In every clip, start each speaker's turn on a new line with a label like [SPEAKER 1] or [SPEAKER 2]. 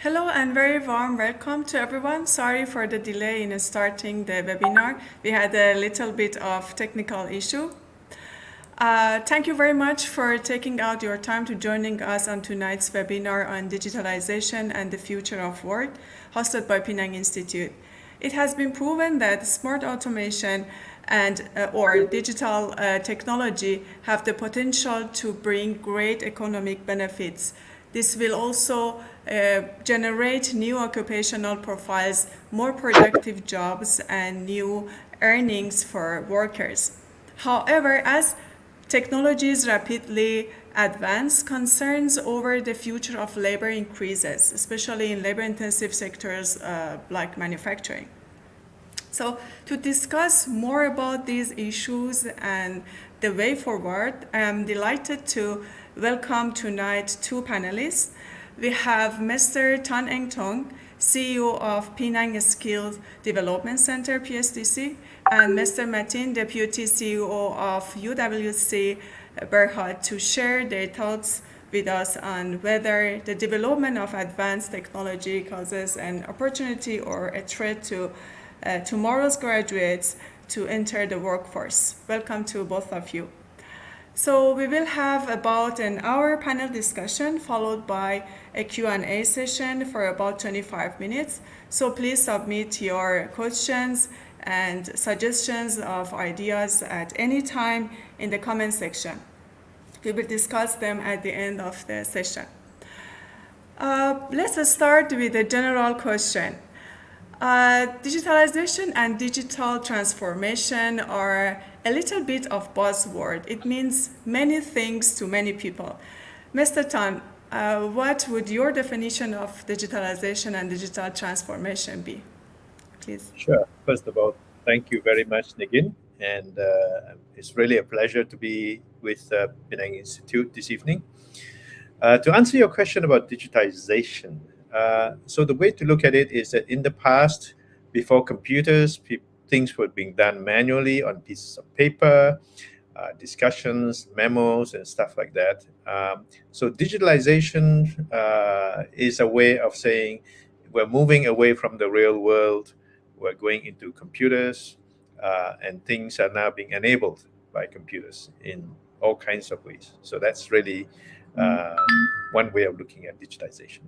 [SPEAKER 1] Hello and very warm welcome to everyone. Sorry for the delay in starting the webinar. We had a little bit of technical issue. Thank you very much for taking out your time to joining us on tonight's webinar on digitalization and the future of work, hosted by Penang Institute. It has been proven that smart automation and or digital technology have the potential to bring great economic benefits. This will also generate new occupational profiles, more productive jobs, and new earnings for workers. However, as technologies rapidly advance, concerns over the future of labor increases, especially in labor-intensive sectors like manufacturing. So to discuss more about these issues and the way forward, I am delighted to welcome tonight two panelists. We have Mr. Tan Eng Tong, CEO of Penang Skills Development Center, PSDC, and Mr. Matin, Deputy CEO of UWC Berhad, to share their thoughts with us on whether the development of advanced technology causes an opportunity or a threat to tomorrow's graduates to enter the workforce. Welcome to both of you. So we will have about an hour panel discussion followed by a Q&A session for about 25 minutes. So please submit your questions and suggestions of ideas at any time in the comment section. We will discuss them at the end of the session. Let's start with a general question. Digitalization and digital transformation are a little bit of buzzword. It means many things to many people. Mr. Tan, what would your definition of digitalization and digital transformation be? Please.
[SPEAKER 2] Sure. First of all, thank you very much, Nagin. And it's really a pleasure to be with Penang Institute this evening. To answer your question about digitization, so the way to look at it is that in the past, before computers, things were being done manually on pieces of paper, discussions, memos, and stuff like that. So digitalization is a way of saying we're moving away from the real world, we're going into computers, and things are now being enabled by computers in all kinds of ways. So that's really one way of looking at digitization.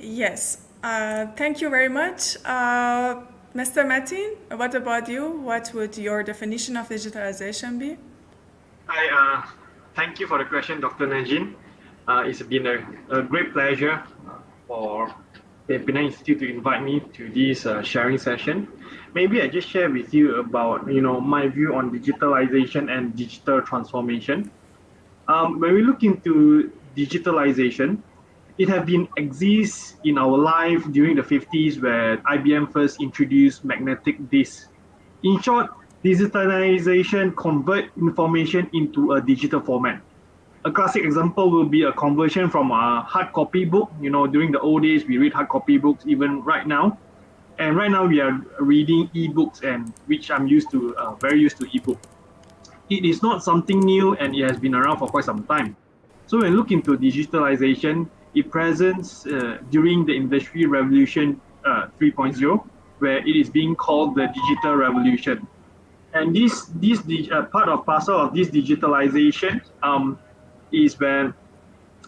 [SPEAKER 1] Yes, thank you very much. Mr. Matin, what about you? What would your definition of digitalization be?
[SPEAKER 3] Hi, thank you for the question, Dr. Najin. It's been a great pleasure for the Penang Institute to invite me to this sharing session. Maybe I just share with you about my view on digitalization and digital transformation. When we look into digitalization, it has been exist in our life during the 50s where IBM first introduced magnetic disks. In short, digitalization convert information into a digital format. A classic example will be a conversion from a hard copy book. During the old days, we read hard copy books even right now. And right now we are reading ebooks, and which I'm very used to ebook. It is not something new, and it has been around for quite some time. So when we look into digitalization, it presents during the Industry Revolution 3.0, where it is being called the digital revolution. And this part of parcel of this digitalization is when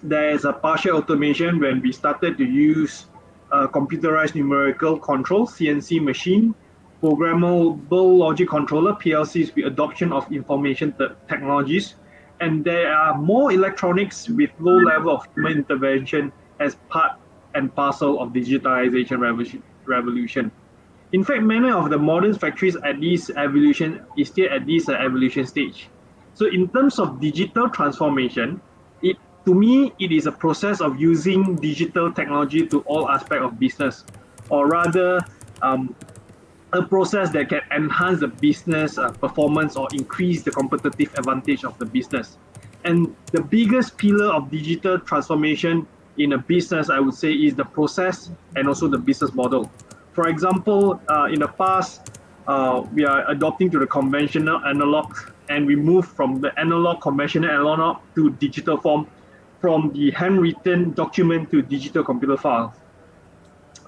[SPEAKER 3] there is a partial automation when we started to use computerized numerical control, CNC machine, programmable logic controller, PLCs, with adoption of information technologies. And there are more electronics with low level of human intervention as part and parcel of digitalization revolution. In fact, many of the modern factories at this evolution is still at this evolution stage. So in terms of digital transformation, to me, it is a process of using digital technology to all aspects of business, or rather, a process that can enhance the business performance or increase the competitive advantage of the business. And the biggest pillar of digital transformation in a business, I would say, is the process and also the business model. For example, in the past, we are adopting to the conventional analog, and we move from the analog, conventional analog to digital form. from the handwritten document to digital computer files.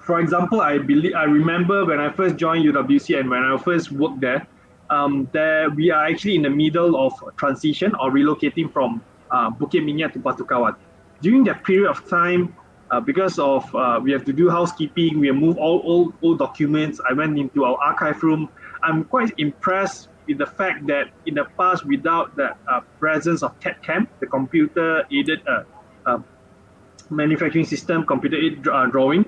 [SPEAKER 3] For example, I remember when I first joined UWC and when I first worked there, there we are actually in the middle of transition or relocating from Bukit Minyak to Batu Kawan. During that period of time, because of we have to do housekeeping, we move all old documents. I went into our archive room. I'm quite impressed with the fact that in the past, without the presence of CAD-CAM, the computer aided uh, manufacturing system, computer aided drawing,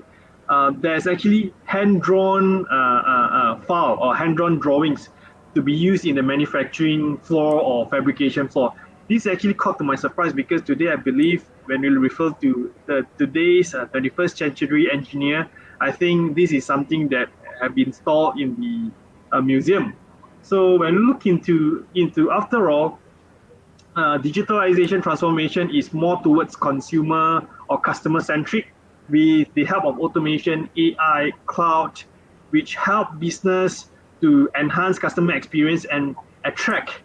[SPEAKER 3] there's actually hand-drawn file or hand-drawn drawings to be used in the manufacturing floor or fabrication floor. This actually caught to my surprise because today I believe when we refer to today's 21st century engineer, I think this is something that have been installed in the museum. So when we look into after all, digitalization transformation is more towards consumer or customer centric with the help of automation, AI, cloud, which help business to enhance customer experience and attract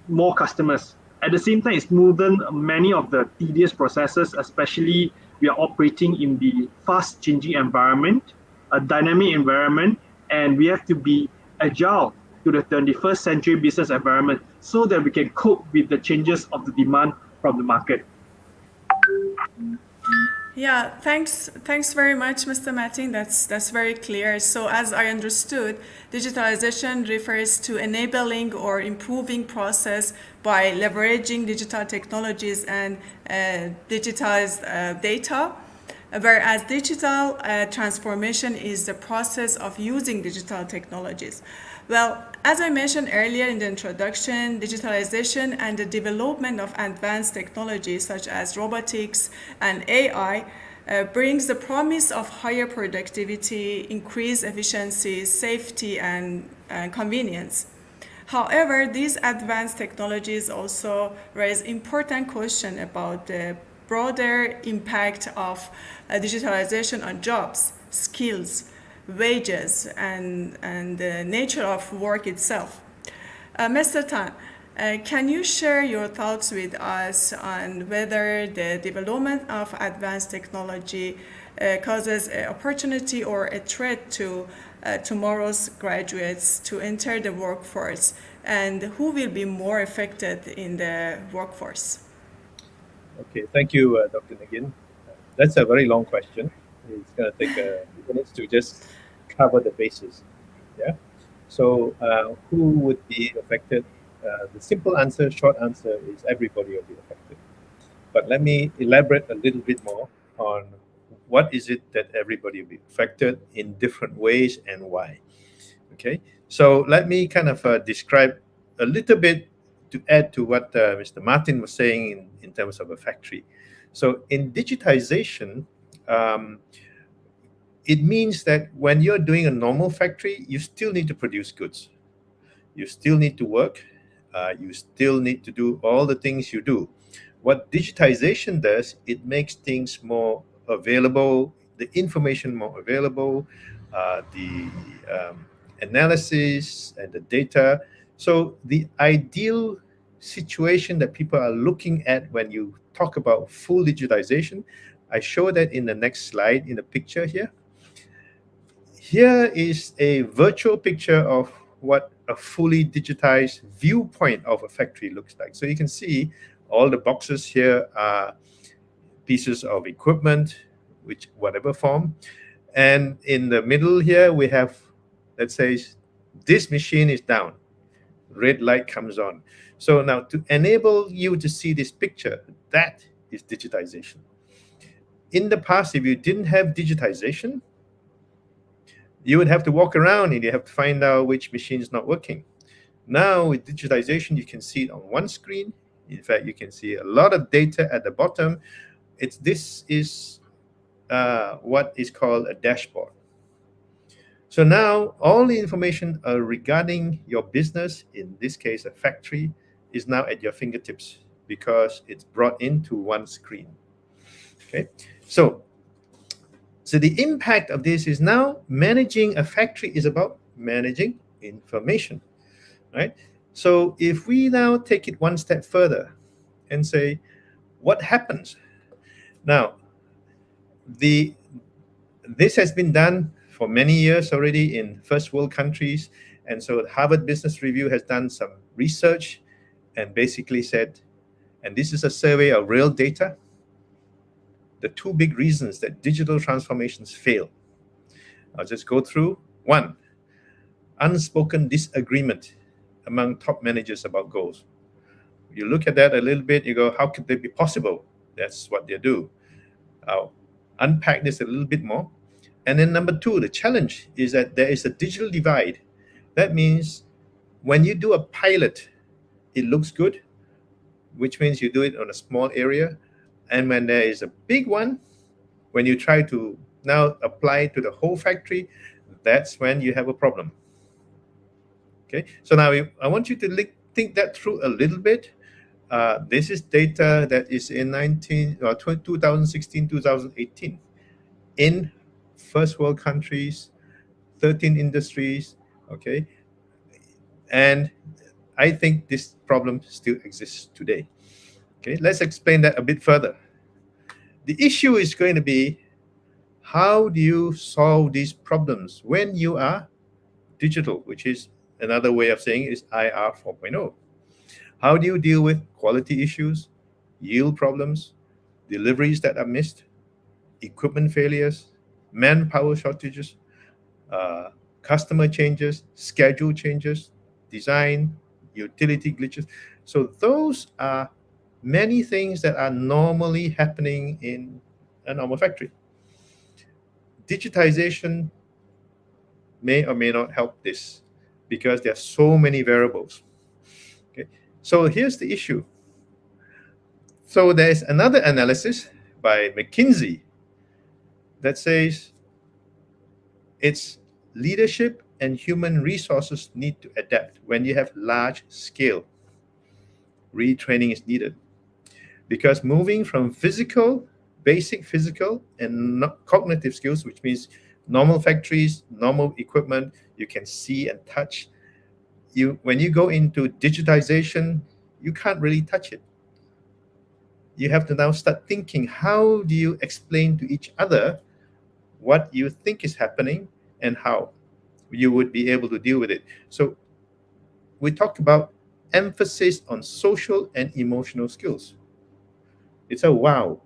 [SPEAKER 3] more customers. At the same time, it's smoothen many of the tedious processes, especially we are operating in the fast changing environment, a dynamic environment, and we have to be agile to the 21st century business environment so that we can cope with the changes of the demand from the market.
[SPEAKER 1] Yeah, thanks very much, Mr. Matting. That's very clear. So as I understood, digitalization refers to enabling or improving process by leveraging digital technologies and digitized data, whereas digital transformation is the process of using digital technologies. Well, as I mentioned earlier in the introduction, digitalization and the development of advanced technologies such as robotics and AI brings the promise of higher productivity, increased efficiency, safety, and convenience. However, these advanced technologies also raise important questions about the broader impact of digitalization on jobs, skills, wages, and the nature of work itself. Mr. Tan, can you share your thoughts with us on whether the development of advanced technology causes an opportunity or a threat to tomorrow's graduates to enter the workforce, and who will be more affected in the workforce?
[SPEAKER 2] Okay, thank you, Dr. Nagin. That's a very long question. It's going to take a few minutes to just cover the bases. Yeah. So, who would be affected? The simple answer, short answer is everybody will be affected. But let me elaborate a little bit more on what is it that everybody will be affected in different ways and why. Okay. So let me kind of describe a little bit to add to what Mr. Martin was saying in terms of a factory. So in digitization, um, it means that when you're doing a normal factory, you still need to produce goods. You still need to work. You still need to do all the things you do. What digitization does, it makes things more available, the information more available, the analysis and the data. So the ideal situation that people are looking at when you talk about full digitization, I show that in the next slide in the picture here. Here is a virtual picture of what a fully digitized viewpoint of a factory looks like. So you can see all the boxes here are pieces of equipment, which whatever form. And in the middle here, we have, let's say, this machine is down, red light comes on. So now to enable you to see this picture, that is digitization. In the past, if you didn't have digitization, you would have to walk around and you have to find out which machine is not working. Now with digitization, you can see it on one screen. In fact, you can see a lot of data at the bottom. This is what is called a dashboard. So now all the information regarding your business, in this case a factory, is now at your fingertips because it's brought into one screen. Okay, so the impact of this is now managing a factory is about managing information, right? So if we now take it one step further and say, What happens now? The This has been done for many years already in first world countries, and so Harvard Business Review has done some research and basically said, and this is a survey of real data, the two big reasons that digital transformations fail. I'll just go through. One, unspoken disagreement among top managers about goals. You look at that a little bit, you go, how could they be possible? That's what they do. I'll unpack this a little bit more. And then number two, the challenge is that there is a digital divide. That means when you do a pilot, it looks good, which means you do it on a small area. And when there is a big one, when you try to now apply to the whole factory, that's when you have a problem. Okay, so now I want you to think that through a little bit. This is data that is in 2016, 2018 in first world countries, 13 industries. Okay, and I think this problem still exists today. Okay, let's explain that a bit further. The issue is going to be, how do you solve these problems when you are digital, which is another way of saying is IR 4.0. How do you deal with quality issues, yield problems, deliveries that are missed, equipment failures, manpower shortages, uh, customer changes, schedule changes, design, utility glitches? So those are many things that are normally happening in a normal factory. Digitization may or may not help this because there are so many variables. Okay, so here's the issue. So there's another analysis by McKinsey that says it's leadership and human resources need to adapt. When you have large scale, retraining is needed, because moving from basic physical and cognitive skills, which means normal factories, normal equipment, you can see and touch. When you go into digitization, you can't really touch it. You have to now start thinking, how do you explain to each other what you think is happening and how you would be able to deal with it. So we talk about emphasis on social and emotional skills. It's a wow.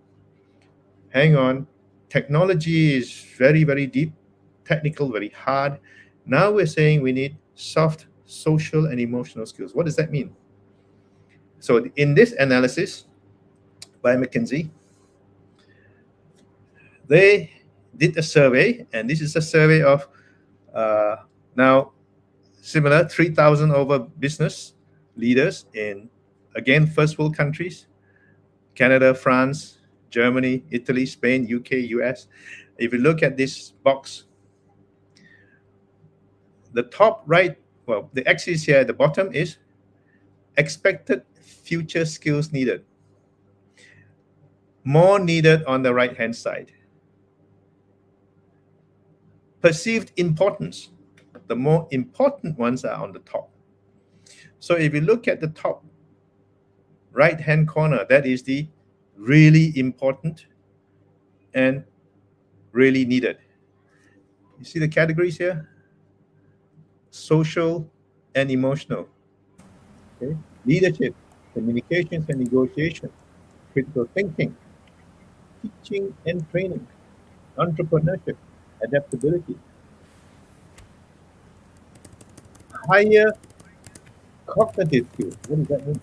[SPEAKER 2] Hang on. Technology is very, very deep, technical, very hard. Now we're saying we need soft social and emotional skills. What does that mean? So in this analysis by McKinsey, they did a survey, and this is a survey of now similar 3,000 over business leaders in, again, first world countries: Canada, France, Germany, Italy, Spain, UK, US. If you look at this box, the top right, well, the axis here at the bottom is expected future skills needed. More needed on the right hand side. Perceived importance, the more important ones are on the top. So if you look at the top right hand corner, that is the really important and really needed. You see the categories here? Social and emotional. Okay? Leadership, communications and negotiation, critical thinking, teaching and training, entrepreneurship, adaptability. Higher cognitive skills. What does that mean?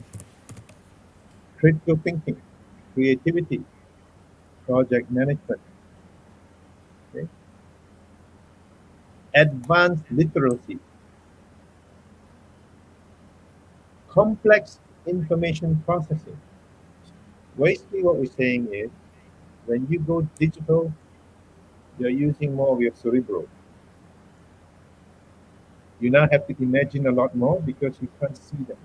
[SPEAKER 2] Critical thinking, creativity, project management. Okay? Advanced literacy, complex information processing. Basically, what we're saying is, when you go digital, you're using more of your cerebral. You now have to imagine a lot more because you can't see them.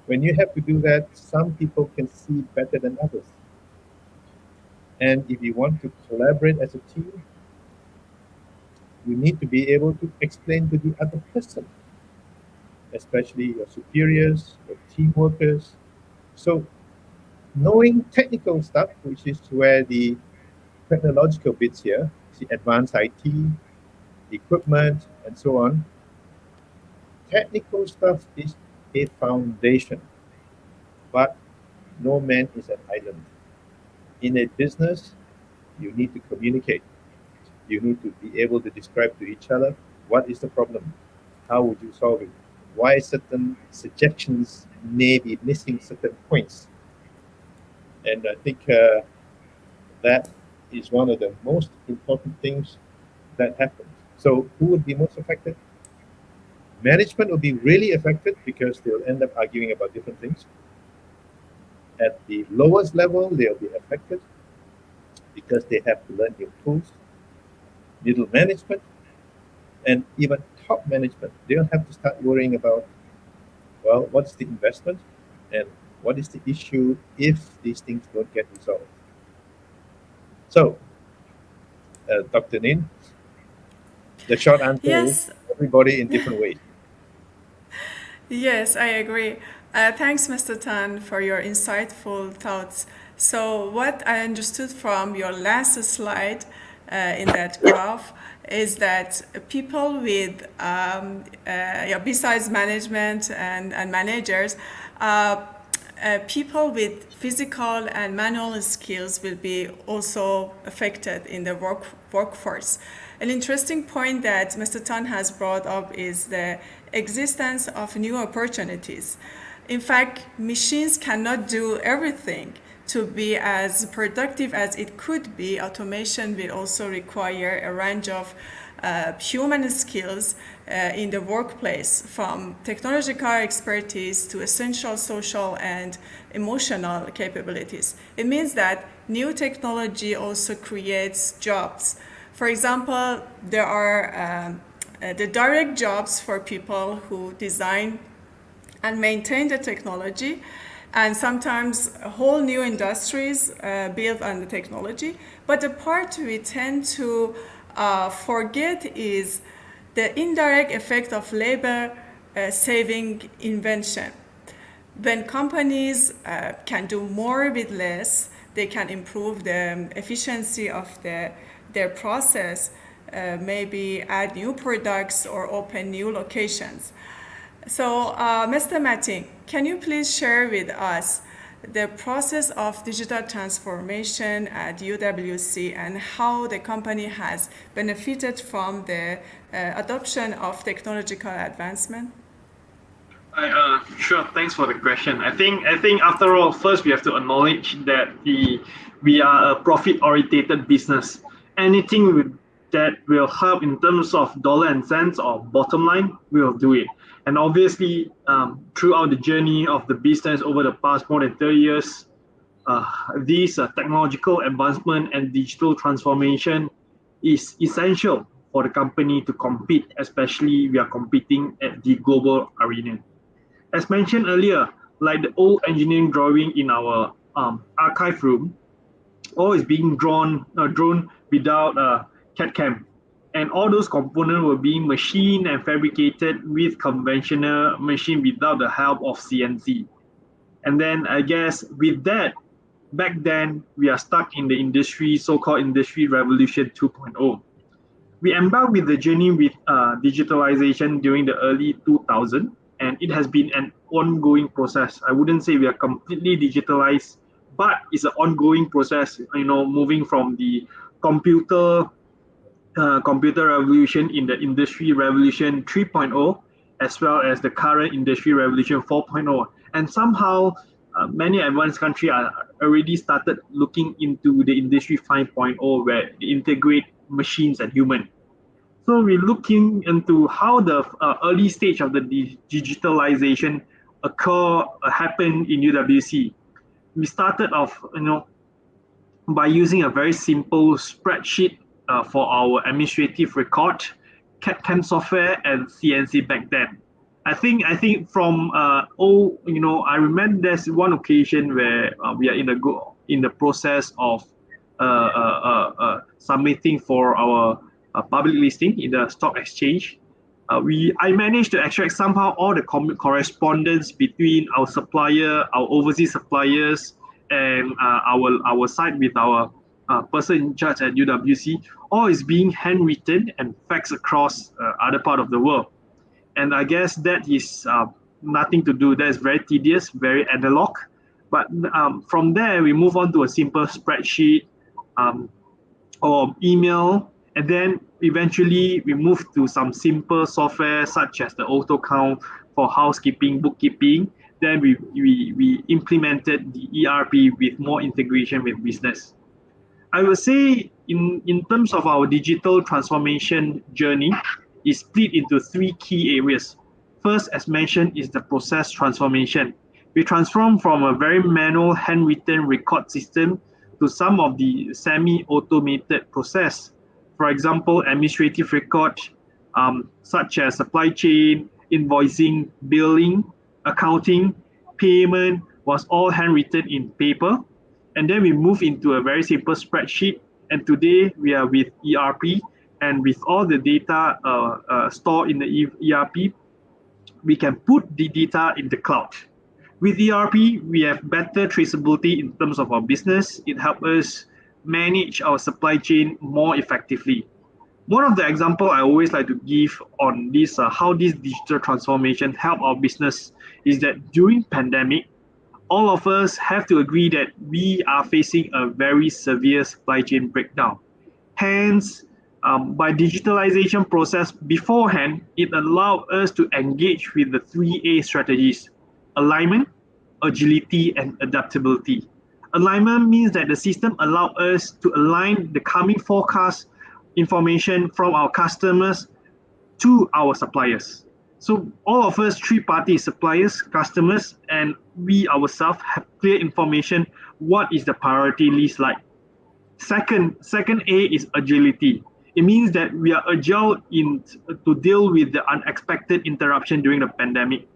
[SPEAKER 2] When you have to do that, some people can see better than others. And if you want to collaborate as a team, you need to be able to explain to the other person, especially your superiors, your team workers. So knowing technical stuff, which is where the technological bits here, see advanced IT, equipment, and so on. Technical stuff is a foundation, but no man is an island. In a business, you need to communicate. You need to be able to describe to each other what is the problem, how would you solve it, why certain suggestions may be missing certain points. And I think that is one of the most important things that happens. So, who would be most affected? Management will be really affected because they'll end up arguing about different things. At the lowest level, they'll be affected because they have to learn new tools. Middle management and even top management, they'll have to start worrying about, well, what's the investment and what is the issue if these things don't get resolved. So, Dr. Nin, the short answer is
[SPEAKER 1] Yes,
[SPEAKER 2] everybody in different ways.
[SPEAKER 1] yes, I agree. Thanks, Mr. Tan, for your insightful thoughts. So, what I understood from your last slide in that graph is that people with, yeah, besides management and managers, uh, people with physical and manual skills will be also affected in the workforce. An interesting point that Mr. Tan has brought up is the existence of new opportunities. In fact, machines cannot do everything. To be as productive as it could be, automation will also require a range of human skills in the workplace, from technological expertise to essential social and emotional capabilities. It means that new technology also creates jobs. For example, there are the direct jobs for people who design and maintain the technology, and sometimes whole new industries built on the technology. But the part we tend to forget is the indirect effect of labor saving invention. When companies can do more with less, they can improve the efficiency of their process, maybe add new products or open new locations. So, Mr. Matting, can you please share with us the process of digital transformation at UWC and how the company has benefited from the adoption of technological advancement?
[SPEAKER 3] Sure. Thanks for the question. I think after all, first we have to acknowledge that we are a profit-oriented business. Anything that will help in terms of dollar and cents or bottom line, we'll do it. And obviously, throughout the journey of the business over the past more than 30 years, uh, these technological advancement and digital transformation is essential for the company to compete, especially we are competing at the global arena. As mentioned earlier, like the old engineering drawing in our archive room, all is being drawn without CAD CAM. And all those components were being machined and fabricated with conventional machine without the help of CNC. And then I guess with that, back then we are stuck in the industry, so-called industry revolution 2.0. We embarked with the journey with digitalization during the early 2000, and it has been an ongoing process. I wouldn't say we are completely digitalized, but it's an ongoing process, moving from the computer computer revolution in the industry revolution 3.0 as well as the current industry revolution 4.0, and somehow many advanced countries are already started looking into the industry 5.0 where they integrate machines and human. So we're looking into how the early stage of the digitalization happened in UWC. We started off, by using a very simple spreadsheet for our administrative record, CAD/CAM software, and CNC back then. I think from I remember there's one occasion where we are in the process of submitting for our public listing in the stock exchange. I managed to extract somehow all the correspondence between our supplier, our overseas suppliers, and our site with our person in charge at UWC, all is being handwritten and faxed across other part of the world. And I guess that is nothing to do. That is very tedious, very analog. But from there, we move on to a simple spreadsheet um, or email, and then eventually we move to some simple software such as the auto count for housekeeping, bookkeeping. Then we implemented the ERP with more integration with business. I would say in terms of our digital transformation journey is split into three key areas. First, as mentioned, is the process transformation. We transform from a very manual handwritten record system to some of the semi-automated process. For example, administrative record such as supply chain, invoicing, billing, accounting, payment was all handwritten in paper, and then we move into a very simple spreadsheet. And today we are with ERP, and with all the data stored in the ERP, we can put the data in the cloud. With ERP, we have better traceability in terms of our business. It helps us manage our supply chain more effectively. One of the example I always like to give on this, how this digital transformation help our business, is that during pandemic, all of us have to agree that we are facing a very severe supply chain breakdown. Hence, by digitalization process beforehand, it allowed us to engage with the 3A strategies: alignment, agility, and adaptability. Alignment means that the system allows us to align the coming forecast information from our customers to our suppliers. So all of us, three parties, suppliers, customers, and we ourselves have clear information what is the priority list like. Second A is agility. It means that we are agile in to deal with the unexpected interruption during the pandemic.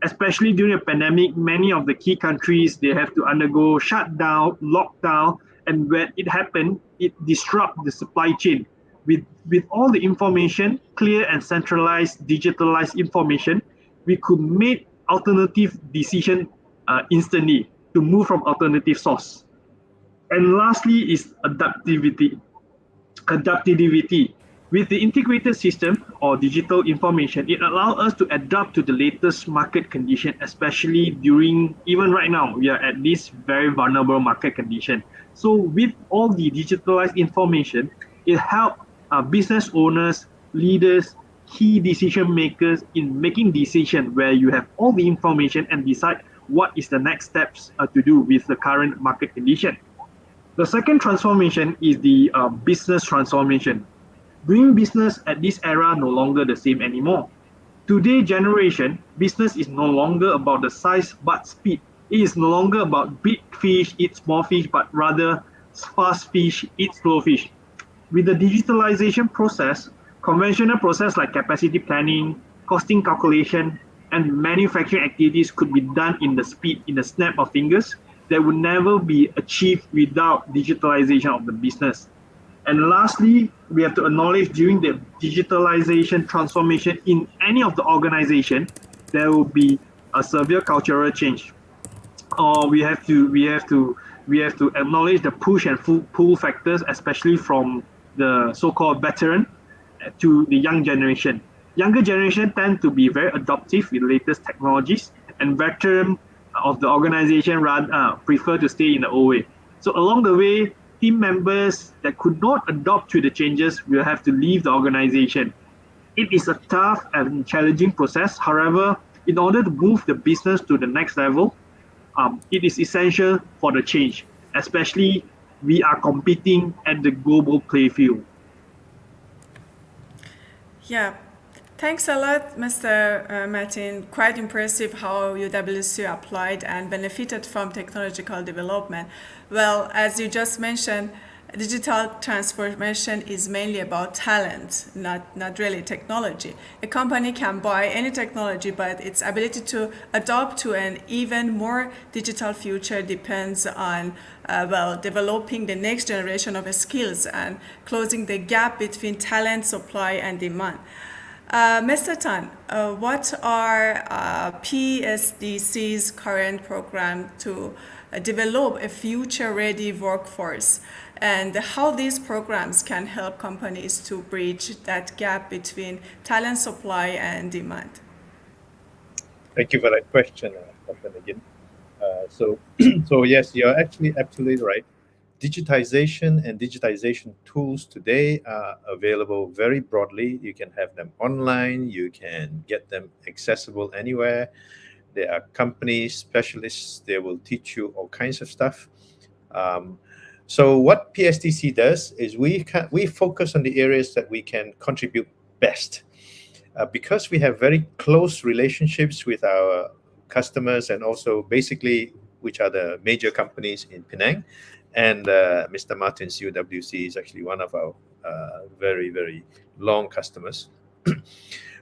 [SPEAKER 3] Especially during the pandemic, many of the key countries they have to undergo shutdown, lockdown, and when it happened, it disrupted the supply chain. With all the information, clear and centralized, digitalized information, we could make alternative decision instantly to move from alternative source. And lastly is adaptivity. Adaptivity. With the integrated system or digital information, it allows us to adapt to the latest market condition, especially during, even right now, we are at this very vulnerable market condition. So with all the digitalized information, it helps business owners, leaders, key decision makers in making decision where you have all the information and decide what is the next steps to do with the current market condition. The second transformation is the business transformation. Doing business at this era no longer the same anymore. Today generation, business is no longer about the size but speed. It is no longer about big fish eat small fish, but rather fast fish eat slow fish. With the digitalization process, conventional process like capacity planning, costing calculation, and manufacturing activities could be done in the speed, in the snap of fingers, that would never be achieved without digitalization of the business. And lastly, we have to acknowledge during the digitalization transformation in any of the organization, there will be a severe cultural change. Or we have to acknowledge the push and pull factors, especially from the so-called veteran to the young generation. Younger generation tend to be very adoptive with latest technologies, and veteran of the organization prefer to stay in the old way. So along the way, team members that could not adopt to the changes will have to leave the organization. It is a tough and challenging process. However, in order to move the business to the next level, it is essential for the change, especially we are competing at the global playfield.
[SPEAKER 1] Yeah, thanks a lot, Mr. Martin. Quite impressive how UWC applied and benefited from technological development. Well, as you just mentioned, digital transformation is mainly about talent, not really technology. A company can buy any technology, but its ability to adapt to an even more digital future depends on developing the next generation of skills and closing the gap between talent, supply, and demand. Mr. Tan, what are PSDC's current program to develop a future-ready workforce, and how these programs can help companies to bridge that gap between talent supply and demand.
[SPEAKER 2] Thank you for that question, Dr. Nagin. So, so yes, you're actually absolutely right. Digitization and digitization tools today are available very broadly. You can have them online. You can get them accessible anywhere. There are companies, specialists. They will teach you all kinds of stuff. Um, so what PSTC does is we focus on the areas that we can contribute best, because we have very close relationships with our customers and also basically which are the major companies in Penang. And Mr. Martin's UWC is actually one of our very, very long customers.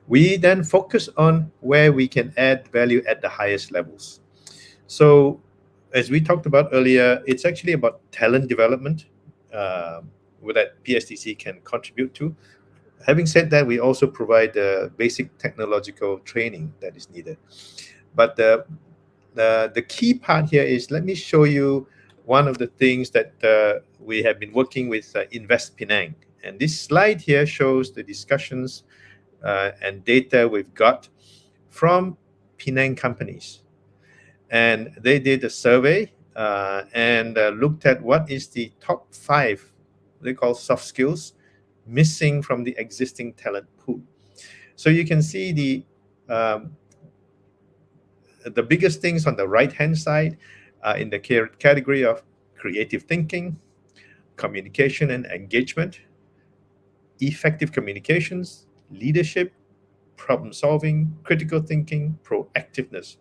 [SPEAKER 2] We then focus on where we can add value at the highest levels. So, as we talked about earlier, it's actually about talent development, that PSTC can contribute to. Having said that, we also provide the basic technological training that is needed. But the key part here is, let me show you one of the things that we have been working with Invest Penang. And this slide here shows the discussions and data we've got from Penang companies. And they did a survey and looked at what is the top 5, they call soft skills, missing from the existing talent pool. So you can see the biggest things on the right-hand side in the category of creative thinking, communication and engagement, effective communications, leadership, problem solving, critical thinking, proactiveness.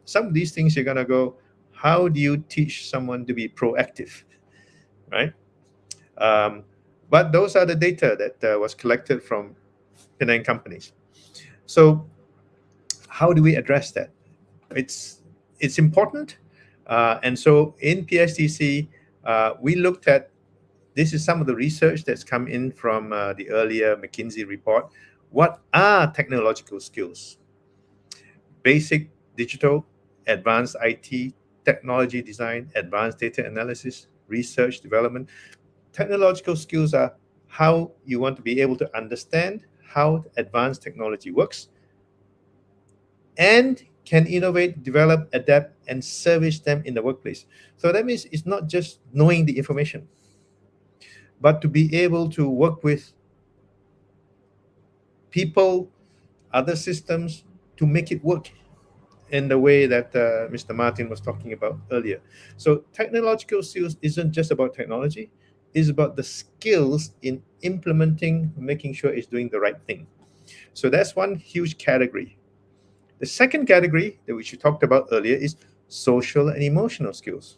[SPEAKER 2] Some of these things you're going to go, how do you teach someone to be proactive, right? But those are the data that was collected from Penang companies. So how do we address that? It's important. And so in PSTC, we looked at, this is some of the research that's come in from the earlier McKinsey report. What are technological skills? Basic digital, advanced IT, technology design, advanced data analysis, research development. Technological skills are how you want to be able to understand how advanced technology works and can innovate, develop, adapt, and service them in the workplace. So that means it's not just knowing the information, but to be able to work with people, other systems to make it work in the way that Mr. Martin was talking about earlier. So technological skills isn't just about technology, it's about the skills in implementing, making sure it's doing the right thing. So that's one huge category. The second category that which we talked about earlier is social and emotional skills.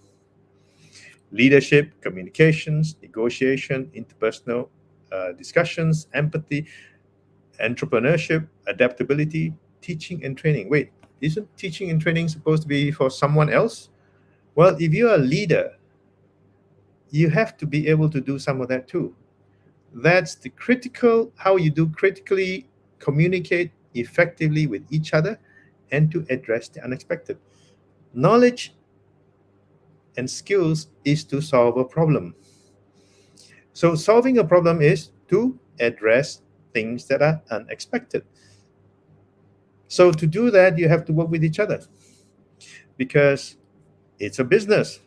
[SPEAKER 2] Leadership, communications, negotiation, interpersonal discussions, empathy, entrepreneurship, adaptability, teaching and training. Wait, isn't teaching and training supposed to be for someone else? Well, if you're a leader, you have to be able to do some of that too. That's the critical, how you do critically communicate effectively with each other and to address the unexpected. Knowledge and skills is to solve a problem. So solving a problem is to address things that are unexpected. So to do that, you have to work with each other because it's a business,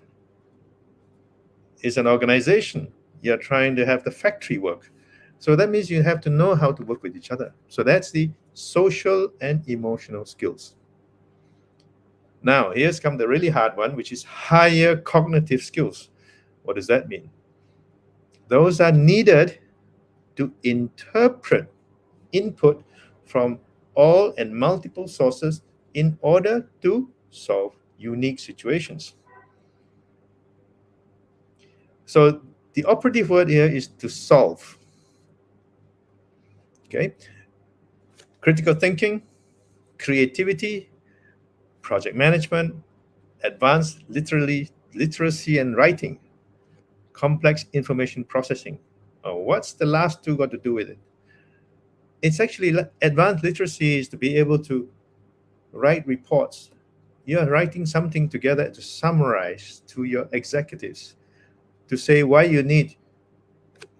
[SPEAKER 2] it's an organization. You're trying to have the factory work. So that means you have to know how to work with each other. So that's the social and emotional skills. Now, here's come the really hard one, which is higher cognitive skills. What does that mean? Those are needed to interpret input from all and multiple sources in order to solve unique situations. So the operative word here is to solve. Okay? Critical thinking, creativity, project management, advanced literacy and writing, complex information processing. What's the last two got to do with it? It's actually advanced literacy is to be able to write reports, You're writing something together to summarize to your executives to say why you need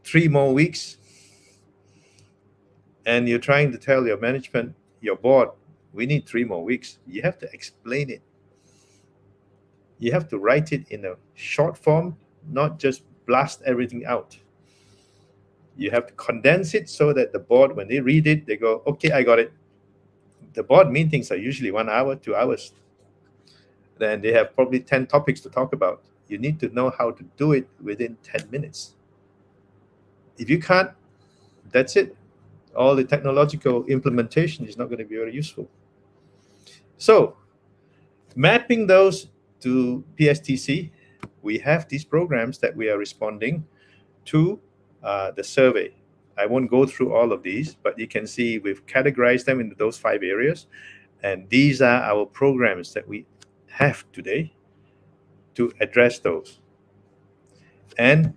[SPEAKER 2] 3 more weeks, and you're trying to tell your management, your board, we need 3 more weeks. You have to explain it. You have to write it in a short form, not just blast everything out. You have to condense it so that the board, when they read it, they go, okay, I got it. The board meetings are usually 1 hour, 2 hours. Then they have probably 10 topics to talk about. You need to know how to do it within 10 minutes. If you can't, that's it. All the technological implementation is not going to be very useful. So, mapping those to PSTC, we have these programs that we are responding to the survey. I won't go through all of these, but you can see we've categorized them into those 5 areas. And these are our programs that we have today to address those. And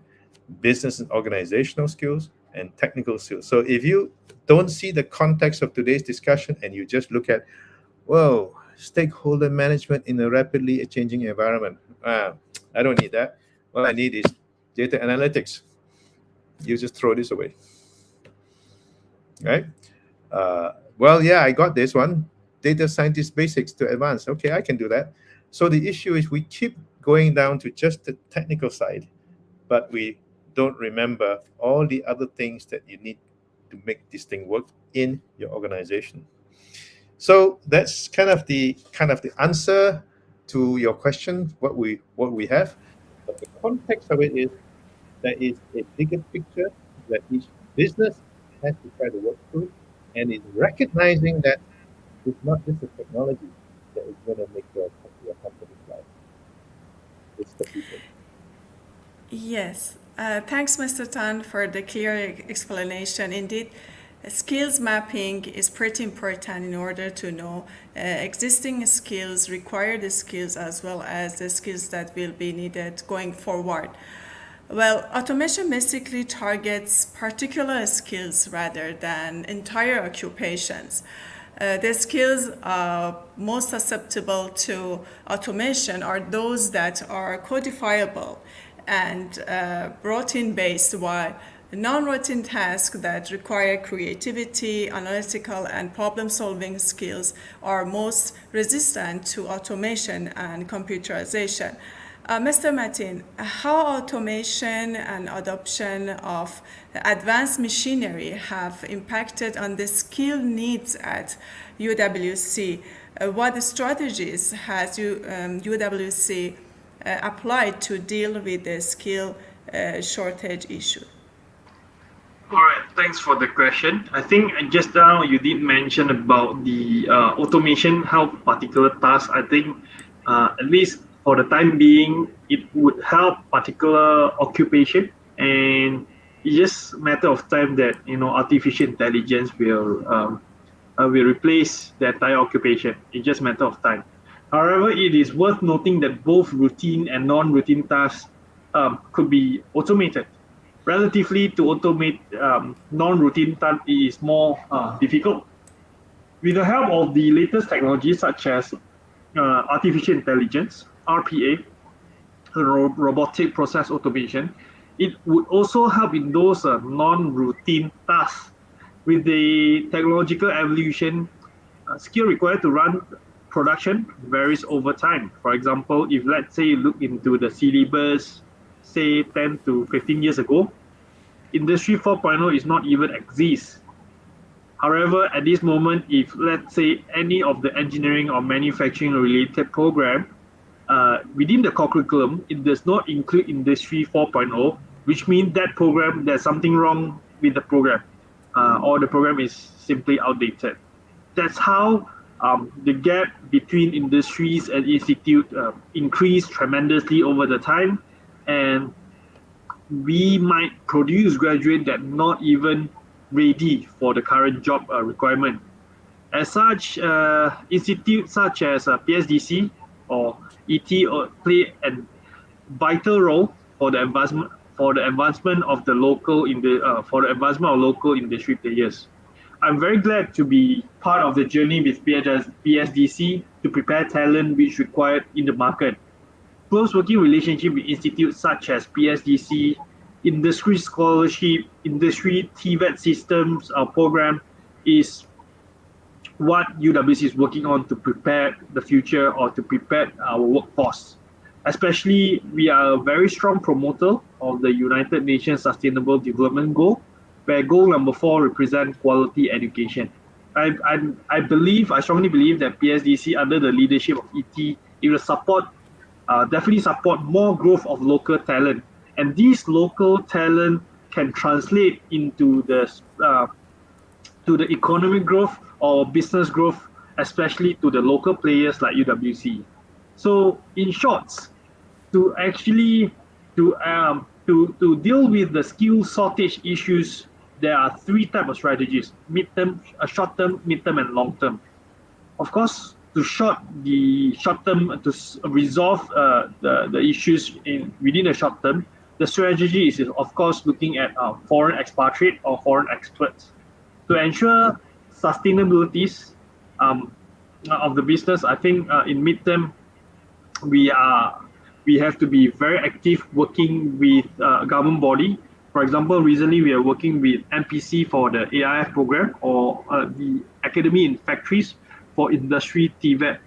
[SPEAKER 2] business and organizational skills and technical skills. So if you don't see the context of today's discussion and you just look at, whoa, stakeholder management in a rapidly changing environment, I don't need that. What I need is data analytics. You just throw this away, right? Well, yeah, I got this one. Data scientist basics to advanced. Okay, I can do that. So the issue is we keep going down to just the technical side, but we don't remember all the other things that you need to make this thing work in your organization. So that's kind of the answer to your question, what we have. But the context of it is there is a bigger picture that each business has to try to work through, and is recognizing that it's not just the technology that is going to make your company's life. It's the people.
[SPEAKER 1] Yes, thanks, Mr. Tan, for the clear explanation. Indeed, skills mapping is pretty important in order to know existing skills, required skills, as well as the skills that will be needed going forward. Well, automation basically targets particular skills rather than entire occupations. The skills most susceptible to automation are those that are codifiable and routine based, while non-routine tasks that require creativity, analytical, and problem-solving skills are most resistant to automation and computerization. Mr. Martin, how automation and adoption of advanced machinery have impacted on the skill needs at UWC? What strategies has UWC applied to deal with the skill shortage issue?
[SPEAKER 3] All right, thanks for the question. I think just now you did mention about the automation help particular tasks. I think at least for the time being, it would help particular occupation, and it's just a matter of time that artificial intelligence will replace the entire occupation. It's just a matter of time. However, it is worth noting that both routine and non-routine tasks could be automated. Relatively, to automate non-routine tasks is more difficult. With the help of the latest technologies such as artificial intelligence, RPA, robotic process automation, it would also help in those non-routine tasks. With the technological evolution, skill required to run production varies over time. For example, if let's say you look into the syllabus, say 10 to 15 years ago, Industry 4.0 is not even exist. However, at this moment, if let's say any of the engineering or manufacturing related program within the core curriculum, it does not include Industry 4.0, which means that program, there's something wrong with the program, or the program is simply outdated. That's how the gap between industries and institute increased tremendously over the time, and we might produce graduates that not even ready for the current job requirement. As such, institutes such as PSDC or ET play a vital role for the advancement of the local in the for the advancement of local industry players. I'm very glad to be part of the journey with PSDC to prepare talent which required in the market. Close working relationship with institutes such as PSDC, industry scholarship, industry TVET systems program is what UWC is working on to prepare the future or to prepare our workforce. Especially, we are a very strong promoter of the United Nations Sustainable Development Goal, where goal number 4 represents quality education. I strongly believe that PSDC, under the leadership of ET, it will definitely support more growth of local talent. And these local talent can translate into the economic growth or business growth, especially to the local players like UWC. So, in short, to actually to deal with the skill shortage issues, there are three types of strategies: mid-term, short-term, mid-term, and long-term. Of course, to short term to resolve the issues within the short term, the strategy is of course looking at foreign expatriate or foreign experts to ensure sustainabilities um, of the business. I think in midterm we are we have to be very active working with government body. For example, recently we are working with MPC for the AIF program or the Academy in Factories for Industry TVET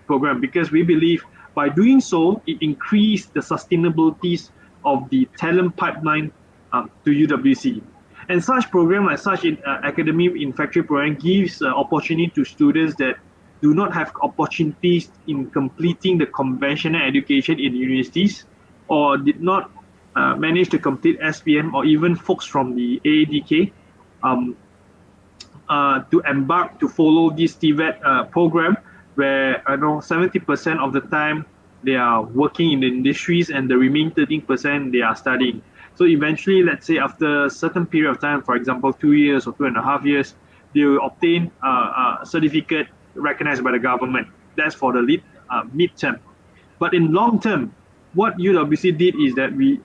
[SPEAKER 3] program, because we believe by doing so, it increased the sustainabilities of the talent pipeline to UWC. And such program like such in Academy in Factory program gives opportunity to students that do not have opportunities in completing the conventional education in universities or did not manage to complete SPM, or even folks from the AADK to embark to follow this TVET program, where I know 70% of the time they are working in the industries and the remaining 13% they are studying. So eventually, let's say after a certain period of time, for example, 2 years or 2.5 years, they will obtain a certificate recognized by the government. That's for the midterm. But in long term, what UWC did is that we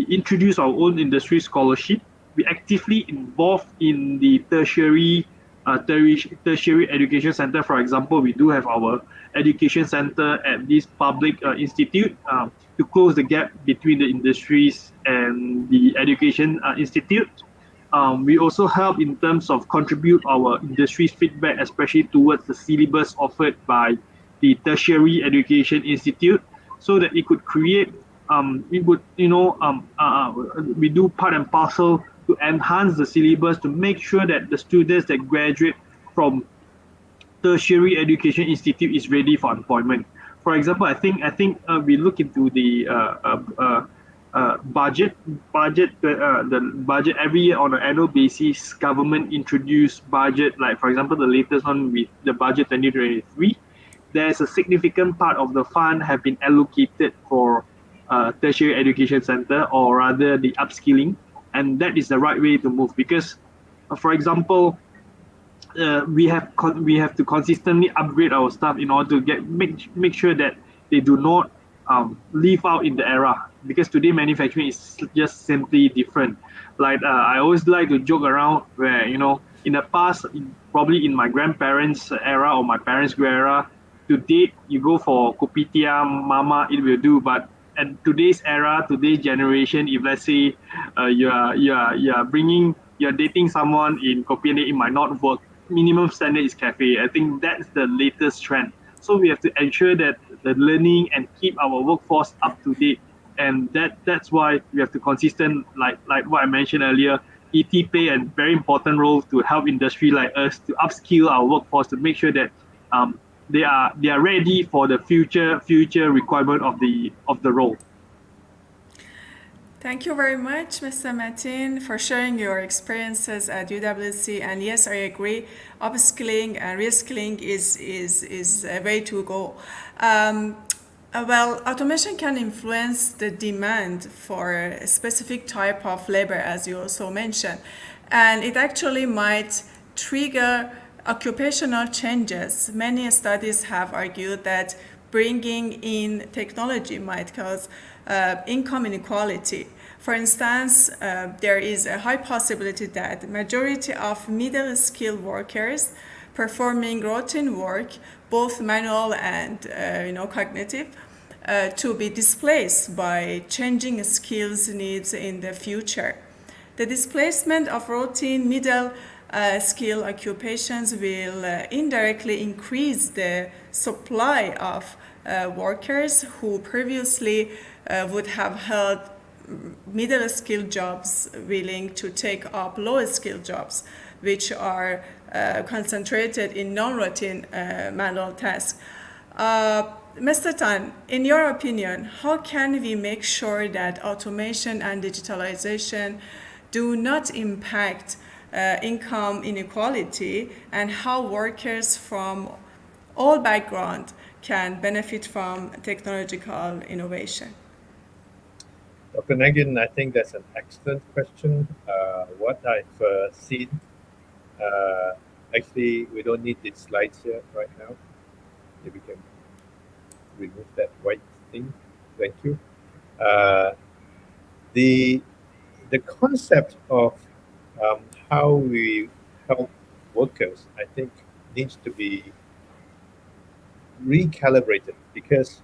[SPEAKER 3] introduced our own industry scholarship. We actively involved in the tertiary education center. For example, we do have our education center at this public institute to close the gap between the industries and the education institute. We also help in terms of contribute our industry's feedback, especially towards the syllabus offered by the Tertiary Education Institute, so that it could create, we do part and parcel to enhance the syllabus to make sure that the students that graduate from Tertiary Education Institute is ready for employment. For example, I think we look into the budget the budget every year on an annual basis. Government introduced budget, like for example the latest one with the budget 2023. There's a significant part of the fund have been allocated for tertiary education center, or rather the upskilling, and that is the right way to move, because for example we have to consistently upgrade our staff in order to make sure that they do not leave out in the era, because today manufacturing is just simply different. Like I always like to joke around where, in the past, probably in my grandparents' era or my parents' era, to date you go for kopitiam, mama, it will do. But at today's era, today's generation, if let's say you're dating someone in kopitiam, it might not work. Minimum standard is cafe. I think that's the latest trend. So we have to ensure that the learning and keep our workforce up to date, and that's why we have to consistent, like what I mentioned earlier. ET play a very important role to help industry like us to upskill our workforce to make sure that they are ready for the future requirement of the role.
[SPEAKER 1] Thank you very much, Mr. Martin, for sharing your experiences at UWC. And yes, I agree, upskilling and reskilling is a way to go. Well, automation can influence the demand for a specific type of labor, as you also mentioned, and it actually might trigger occupational changes. Many studies have argued that bringing in technology might cause income inequality. For instance, there is a high possibility that the majority of middle-skilled workers performing routine work, both manual and cognitive, to be displaced by changing skills needs in the future. The displacement of routine middle skill occupations will indirectly increase the supply of workers who previously would have held middle skilled jobs willing to take up lower skilled jobs, which are concentrated in non routine manual tasks. Mr. Tan, in your opinion, how can we make sure that automation and digitalization do not impact income inequality, and how workers from all backgrounds can benefit from technological innovation?
[SPEAKER 2] Dr. Nagin, I think that's an excellent question. What I've seen, uh, actually, we don't need these slides here right now. If we can remove that white thing, thank you. Uh, the the concept of um, how we help workers, I think, needs to be recalibrated because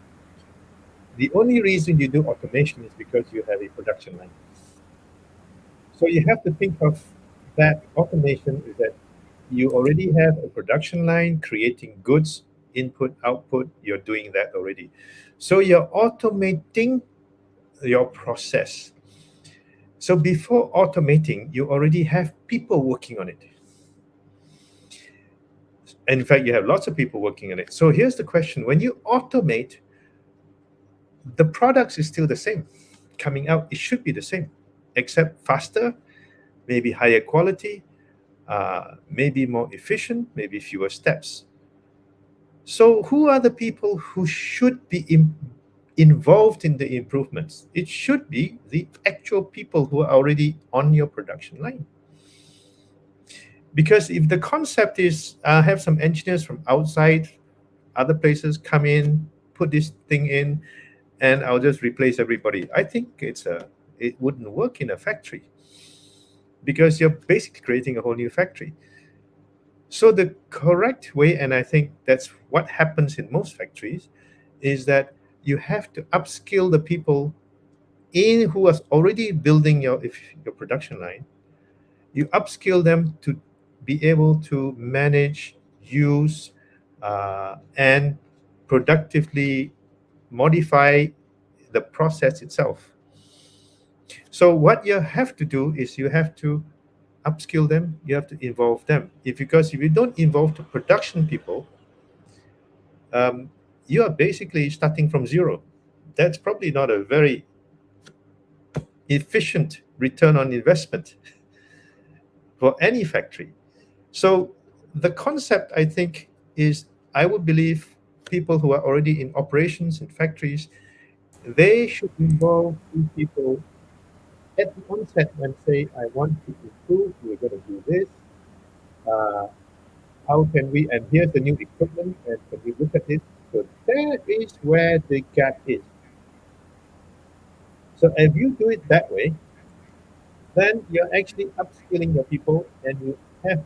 [SPEAKER 2] the only reason you do automation is because you have a production line. So you have to think of that automation is that you already have a production line creating goods, input, output, you're doing that already. So you're automating your process. So before automating, you already have people working on it. In fact, you have lots of people working on it. So here's the question: when you automate, the products is still the same. Coming out, it should be the same, except faster, maybe higher quality, maybe more efficient, maybe fewer steps. So, who are the people who should be involved in the improvements? It should be the actual people who are already on your production line. Because if the concept is have some engineers from outside other places come in, put this thing in, and I'll just replace everybody, I think it wouldn't work in a factory because you're basically creating a whole new factory. So the correct way, and I think that's what happens in most factories, is that you have to upskill the people in who are already building your production line. You upskill them to be able to manage, use, and productively modify the process itself. So what you have to do is you have to upskill them, you have to involve them. If you don't involve the production people, um, you are basically starting from zero. That's probably not a very efficient return on investment for any factory. So the concept, I think, is I would believe people who are already in operations in factories, they should involve these people at the onset and say, I want to improve, we're going to do this. Uh, how can we, and here's the new equipment, and can we look at this? So that is where the gap is. So if you do it that way, then you're actually upskilling your people and you have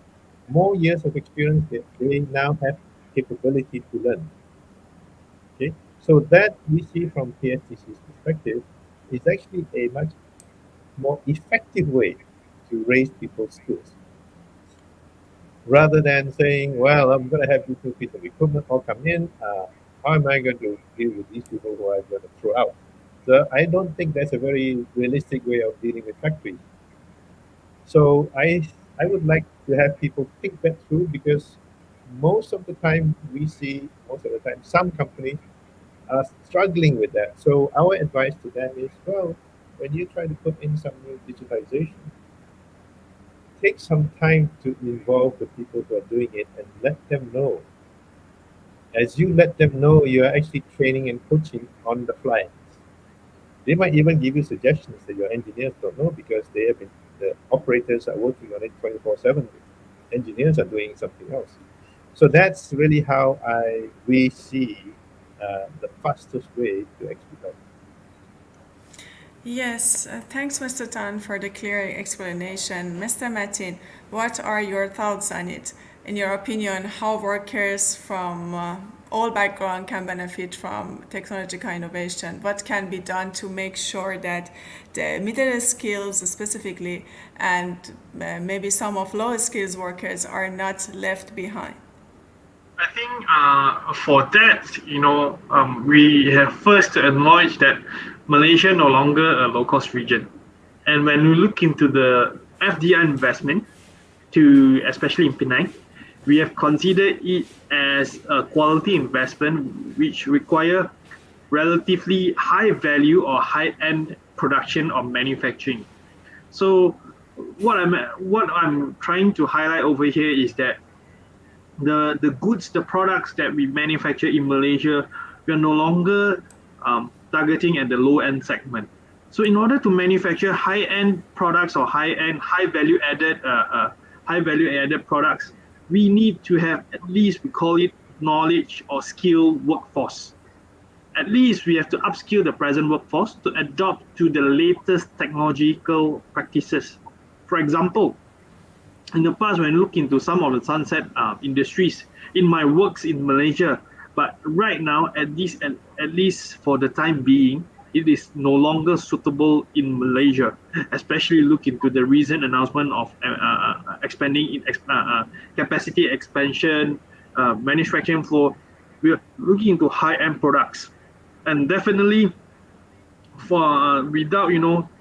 [SPEAKER 2] more years of experience that they now have capability to learn. Okay, so that we see from PSTC's perspective is actually a much more effective way to raise people's skills rather than saying, well, I'm going to have this new piece of equipment all come in. How am I going to deal with these people who I'm going to throw out? So I don't think that's a very realistic way of dealing with factories. So I would like to have people think that through because most of the time we see, most of the time, some companies are struggling with that. So our advice to them is, well, when you try to put in some new digitization, take some time to involve the people who are doing it and let them know. As you let them know, you are actually training and coaching on the fly. They might even give you suggestions that your engineers don't know because the operators are working on it 24/7. Engineers are doing something else. So that's really how we see the fastest way to actually help.
[SPEAKER 1] Yes, thanks, Mr. Tan, for the clear explanation. Mr. Matin, what are your thoughts on it? In your opinion, how workers from all backgrounds can benefit from technological innovation? What can be done to make sure that the middle skills specifically and maybe some of low skills workers are not left behind?
[SPEAKER 3] I think for that, we have first to acknowledge that Malaysia no longer a low cost region, and when we look into the FDI investment, to especially in Penang, we have considered it as a quality investment which require relatively high value or high end production or manufacturing. So what I'm trying to highlight over here is that the goods, the products that we manufacture in Malaysia, we are no longer targeting at the low end segment. So in order to manufacture high end products or high value added products, we need to have at least, we call it, knowledge or skill workforce. At least we have to upskill the present workforce to adopt to the latest technological practices. For example, in the past, when I look into some of the sunset industries in my works in Malaysia, but right now, at least for the time being, it is no longer suitable in Malaysia, especially look into the recent announcement of expanding in capacity expansion, manufacturing floor. We are looking into high-end products, and definitely for without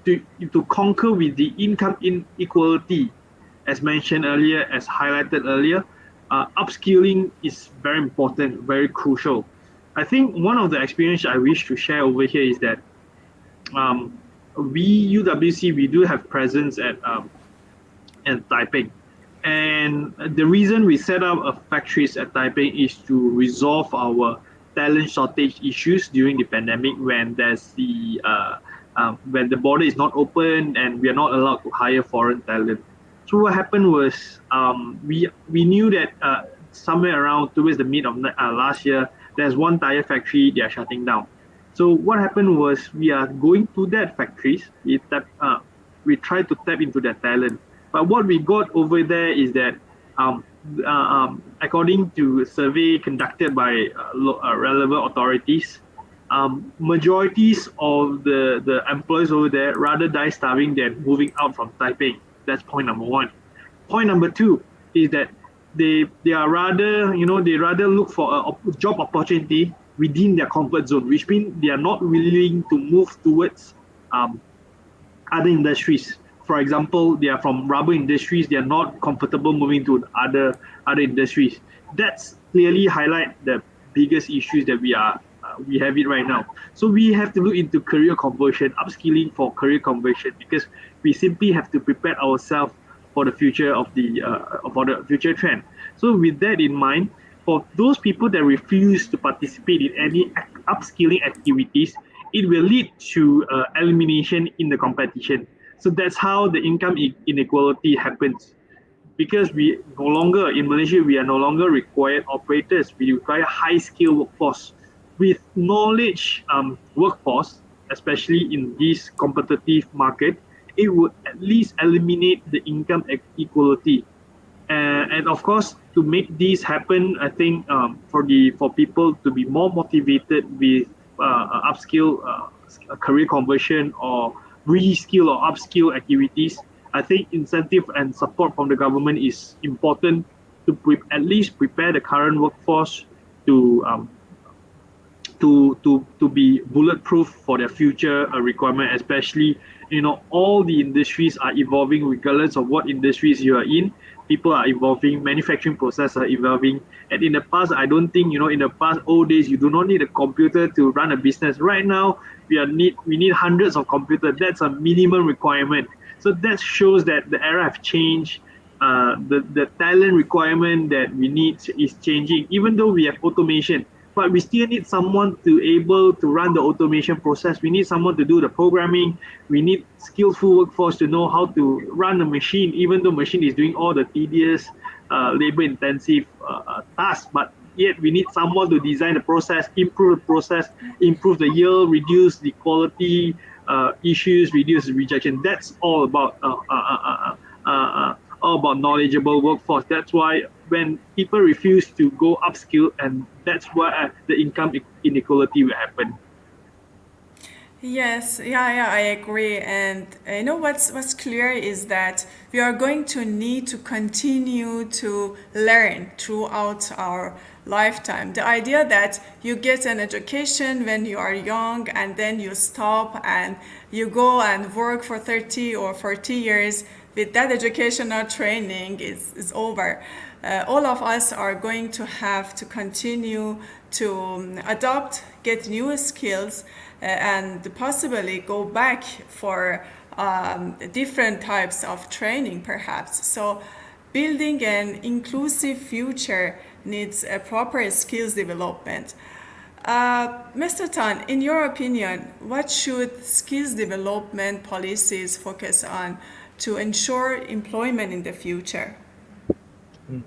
[SPEAKER 3] to conquer with the income inequality, as mentioned earlier, as highlighted earlier, upskilling is very important, very crucial. I think one of the experience I wish to share over here is that um, we UWC, we do have presence at Taipei, and the reason we set up a factories at Taipei is to resolve our talent shortage issues during the pandemic when the border is not open and we are not allowed to hire foreign talent. So what happened was we knew that somewhere around towards the mid of last year, there's one tire factory they are shutting down. So what happened was we are going to that factories. We try to tap into their talent, but what we got over there is that according to a survey conducted by relevant authorities, majorities of the employees over there rather die starving than moving out from Taipei. That's point number one. Point number two is that they are rather they rather look for a job opportunity within their comfort zone, which means they are not willing to move towards um, other industries. For example, they are from rubber industries. They are not comfortable moving to other industries. That's clearly highlight the biggest issues that we have it right now. So we have to look into career conversion, upskilling for career conversion, because we simply have to prepare ourselves for the future of for the future trend. So with that in mind, for those people that refuse to participate in any upskilling activities, it will lead to elimination in the competition. So that's how the income inequality happens. Because we no longer in Malaysia, we are no longer required operators. We require high skill workforce with knowledge workforce, especially in this competitive market. It would at least eliminate the income equality. And of course, to make this happen, I think for people to be more motivated with upskill, career conversion, or reskill or upskill activities, I think incentive and support from the government is important to at least prepare the current workforce to to be bulletproof for their future requirement. Especially, all the industries are evolving regardless of what industries you are in. People are evolving, manufacturing process are evolving, and in the past, I don't think, in the past old days, you do not need a computer to run a business. Right now, we need hundreds of computers. That's a minimum requirement. So that shows that the era have changed. The talent requirement that we need is changing. Even though we have automation, but we still need someone to able to run the automation process. We need someone to do the programming. We need skillful workforce to know how to run a machine, even though machine is doing all the tedious, labor intensive tasks. But yet we need someone to design the process, improve the process, improve the yield, reduce the quality, issues, reduce rejection. That's all about knowledgeable workforce. That's why when people refuse to go upskill, and that's why the income inequality will happen.
[SPEAKER 1] Yes, yeah, I agree. And you know what's clear is that we are going to need to continue to learn throughout our lifetime. The idea that you get an education when you are young and then you stop and you go and work for 30 or 40 years with that educational training is over. All of us are going to have to continue to adopt, get new skills, and possibly go back for different types of training, perhaps. So, building an inclusive future needs a proper skills development. Mr. Tan, in your opinion, what should skills development policies focus on to ensure employment in the future?
[SPEAKER 2] Mm.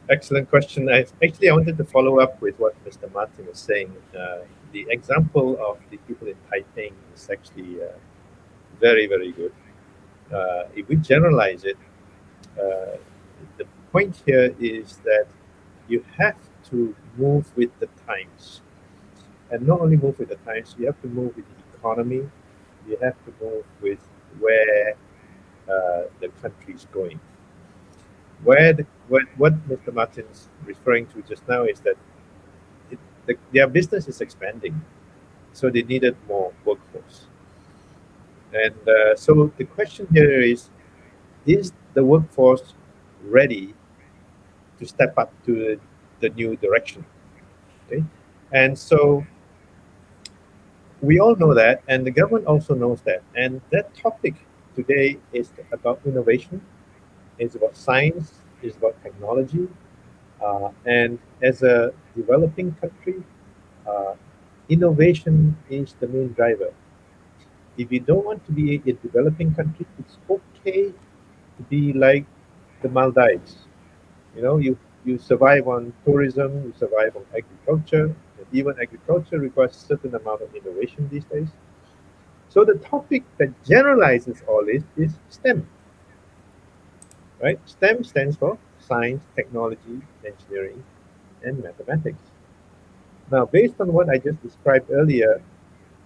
[SPEAKER 2] Excellent question. I wanted to follow up with what Mr. Martin was saying. The example of the people in Taipei is actually very, very good. If we generalize it, uh, the point here is that you have to move with the times. And not only move with the times, you have to move with the economy, you have to move with where the country is going. What Mr. Martin's referring to just now is that their business is expanding, so they needed more workforce. And so the question here is the workforce ready to step up to the new direction? Okay? And so we all know that, and the government also knows that. And that topic today is about innovation, it's about science, it's about technology. And as a developing country, uh, innovation is the main driver. If you don't want to be a developing country, it's okay to be like the Maldives. You survive on tourism, you survive on agriculture, and even agriculture requires a certain amount of innovation these days. So the topic that generalizes all this is STEM, right? STEM stands for science, technology, engineering, and mathematics. Now, based on what I just described earlier,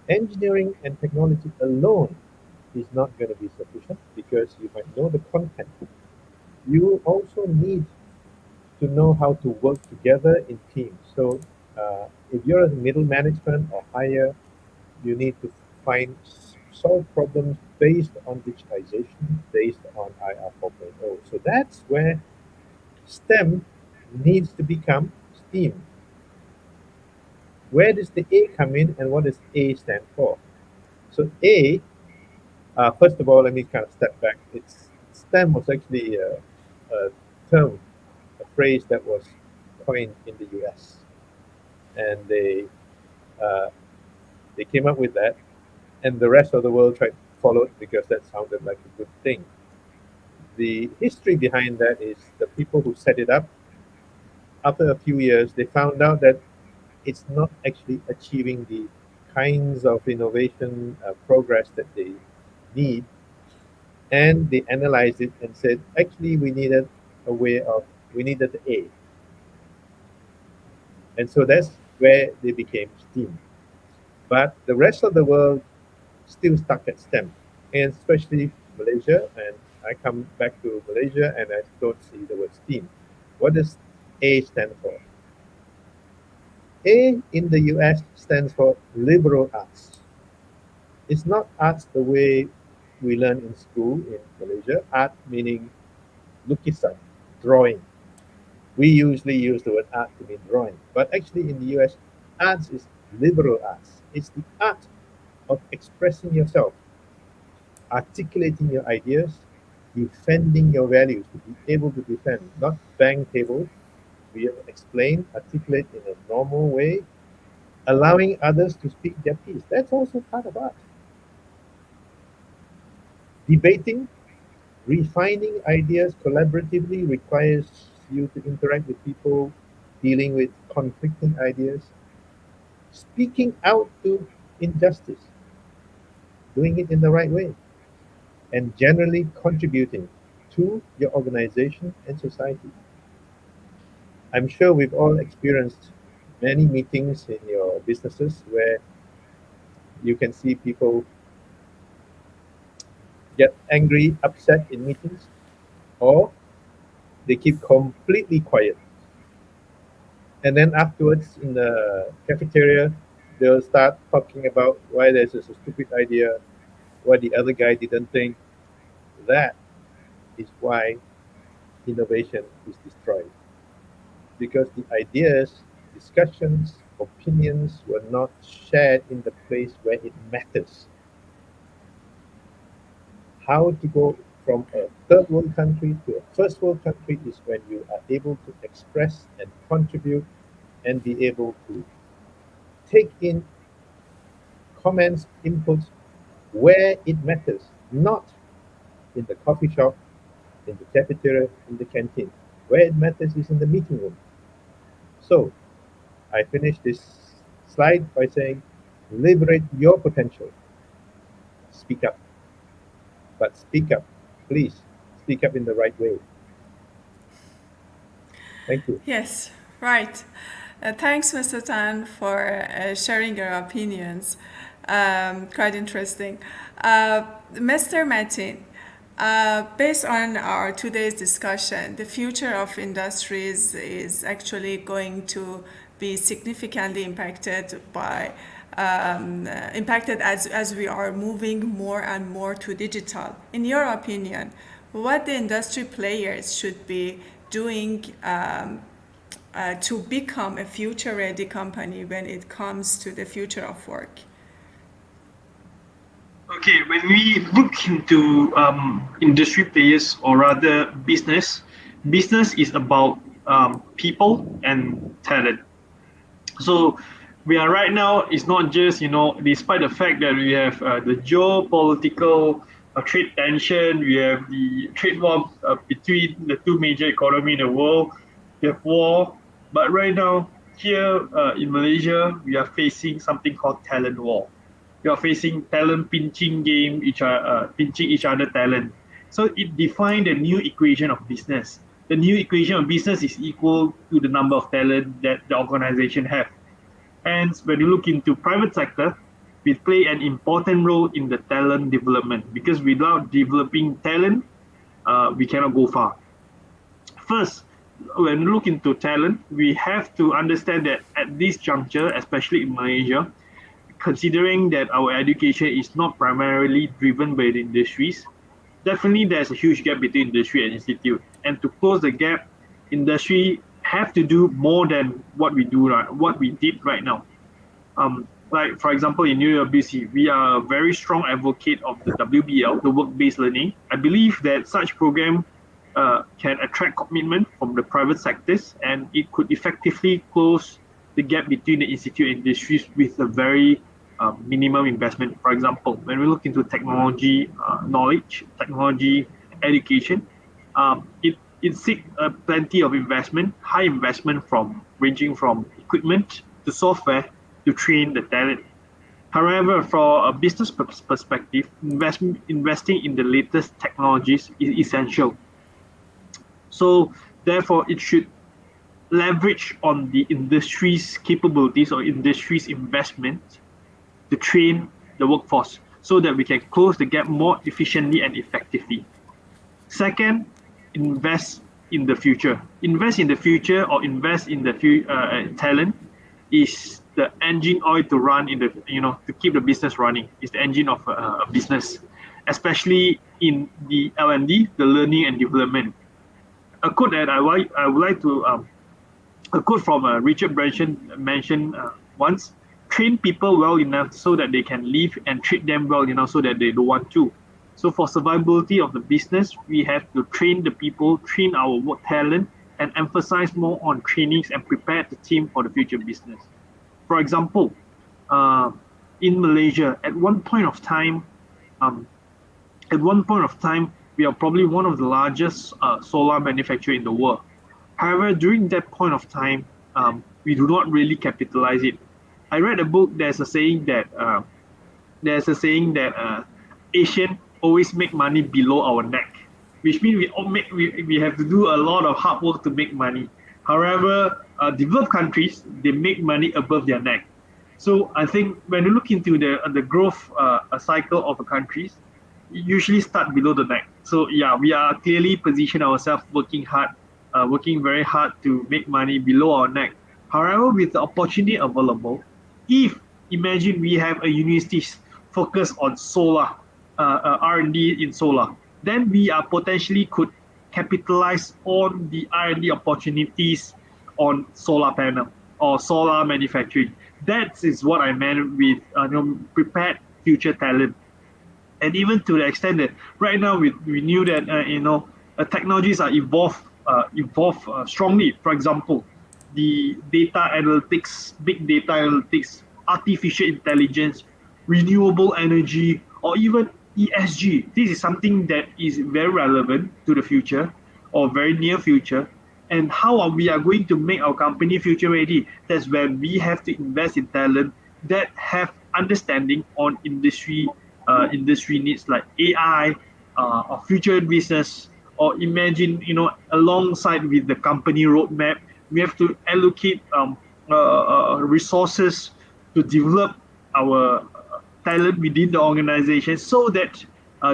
[SPEAKER 2] engineering and technology alone is not going to be sufficient because you might know the content. You also need to know how to work together in teams. So, if you're in middle management or higher, you need to solve problems based on digitization, based on IR 4.0. So that's where STEM needs to become STEAM. Where does the A come in, and what does A stand for? So A, first of all, let me kind of step back. It's STEM was actually a term, a phrase that was coined in the U.S. and uh, they came up with that, and the rest of the world tried to follow it because that sounded like a good thing. The history behind that is the people who set it up, after a few years, they found out that it's not actually achieving the kinds of innovation progress that they need. And they analyzed it and said, actually, we needed the A. And so that's where they became STEAM. But the rest of the world still stuck at STEM, and especially Malaysia. And I come back to Malaysia and I don't see the word STEAM. What does A stand for? A in the US stands for liberal arts. It's not arts the way we learn in school in Malaysia. Art meaning lukisan, drawing. We usually use the word art to mean drawing, but actually in the US, arts is liberal arts. It's the art of expressing yourself, articulating your ideas, defending your values, to be able to defend, not bang tables. We explain, articulate in a normal way, allowing others to speak their piece. That's also part of art. Debating, refining ideas collaboratively requires you to interact with people, dealing with conflicting ideas, speaking out to injustice. doing it in the right way, and generally contributing to your organization and society. I'm sure we've all experienced many meetings in your businesses where you can see people get angry, upset in meetings, or they keep completely quiet. And then afterwards, in the cafeteria, they'll start talking about why this is a stupid idea, why the other guy didn't think. That is why innovation is destroyed. Because the ideas, discussions, opinions were not shared in the place where it matters. How to go from a third world country to a first world country is when you are able to express and contribute and be able to take in comments, inputs where it matters, not in the coffee shop, in the cafeteria, in the canteen. Where it matters is in the meeting room. So I finish this slide by saying, liberate your potential. Speak up. But speak up. Please speak up in the right way. Thank you.
[SPEAKER 1] Yes, right. Thanks, Mr. Tan, for sharing your opinions. Quite interesting. Mr. Martin, based on our today's discussion, the future of industries is actually going to be significantly impacted as we are moving more and more to digital. In your opinion, what the industry players should be doing to become a future ready company when it comes to the future of work?
[SPEAKER 3] Okay, when we look into industry players, or rather business is about people and talent. So we are right now, it's not just, despite the fact that we have the geopolitical trade tension, we have the trade war between the two major economies in the world, we have war. But right now, here in Malaysia, we are facing something called talent war. We are facing talent pinching game, pinching each other talent. So it defined a new equation of business. The new equation of business is equal to the number of talent that the organization have. And when you look into private sector, we play an important role in the talent development, because without developing talent, we cannot go far. First, when we look into talent, we have to understand that at this juncture, especially in Malaysia, considering that our education is not primarily driven by the industries, definitely there's a huge gap between industry and institute. And to close the gap, industry have to do more than what we did right now. Like for example, in UWC, we are a very strong advocate of the WBL, the work-based learning. I believe that such program can attract commitment from the private sectors, and it could effectively close the gap between the institute and industries with a very minimum investment. For example, when we look into technology knowledge, technology education, it seeks plenty of investment, high investment from ranging from equipment to software to train the talent. However, for a business perspective, investing in the latest technologies is essential. So therefore, it should leverage on the industry's capabilities or industry's investment to train the workforce so that we can close the gap more efficiently and effectively. Second, invest in the future. Invest in the future, or invest in the talent is the engine oil to run to keep the business running. It's the engine of a business, especially in the L&D, the learning and development. A quote that I would like to a quote from Richard Branson mentioned once: train people well enough so that they can live, and treat them well enough so that they don't want to. So for survivability of the business, we have to train the people, train our work talent, and emphasize more on trainings and prepare the team for the future business. For example, in Malaysia, um, at one point of time, we are probably one of the largest solar manufacturer in the world. However, during that point of time, we do not really capitalize it. I read a book. There's a saying that there's a saying that Asian always make money below our neck, which means we have to do a lot of hard work to make money. However, developed countries, they make money above their neck. So I think when you look into the growth cycle of a countries, usually start below the neck. So yeah, we are clearly position ourselves working hard, working very hard to make money below our neck. However, with the opportunity available, if imagine we have a university focus on solar, R&D in solar, then we are potentially could capitalize on the R&D opportunities on solar panel or solar manufacturing. That is what I meant with prepared future talent. And even to the extent that right now we knew that technologies are evolve strongly. For example, the data analytics, big data analytics, artificial intelligence, renewable energy, or even ESG. This is something that is very relevant to the future or very near future. And how are we are going to make our company future ready? That's where we have to invest in talent that have understanding on industry needs like AI or future business, or imagine alongside with the company roadmap, we have to allocate resources to develop our talent within the organization so that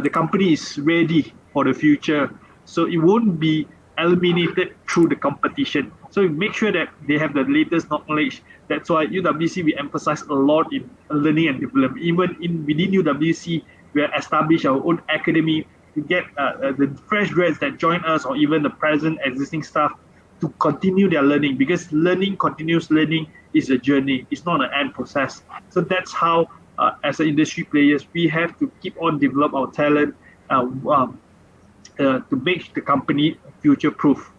[SPEAKER 3] the company is ready for the future. So it won't be eliminated through the competition. So we make sure that they have the latest knowledge. That's why UWC we emphasize a lot in learning and development. Even in within UWC, we have established our own academy to get the fresh grads that join us, or even the present existing staff, to continue their learning, because continuous learning is a journey. It's not an end process. So that's how, as an industry players, we have to keep on develop our talent uh, um, to make the company future proof.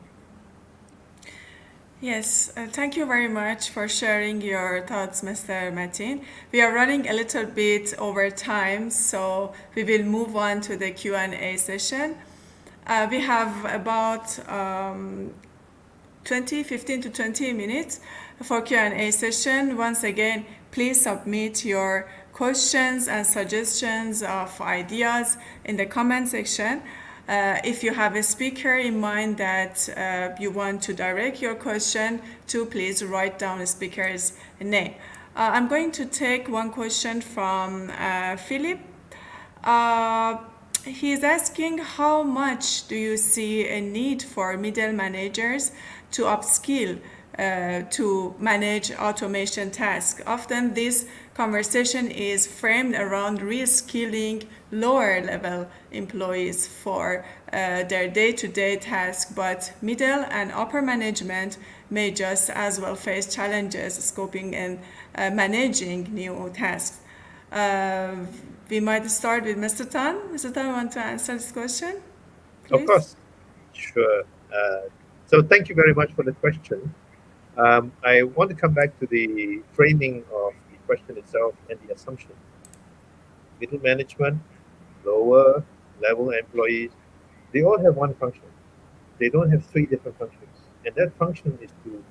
[SPEAKER 1] Yes, thank you very much for sharing your thoughts, Mr. Martin. We are running a little bit over time, so we will move on to the Q&A session. We have about 15 to 20 minutes for Q&A session. Once again, please submit your questions and suggestions of ideas in the comment section. If you have a speaker in mind that you want to direct your question to, please write down the speaker's name. I'm going to take one question from Philip. He's asking, how much do you see a need for middle managers to upskill to manage automation tasks? Often this conversation is framed around reskilling lower level employees for their day-to-day tasks, but middle and upper management may just as well face challenges scoping and managing new tasks. Uh, we might start with Mr. Tan. Mr. Tan, want to answer this question,
[SPEAKER 2] Of
[SPEAKER 1] please?
[SPEAKER 2] course, sure. So thank you very much for the question. I want to come back to the framing of the question itself and the assumption. Middle management, lower level employees, they all have one function. They don't have three different functions. And that function is to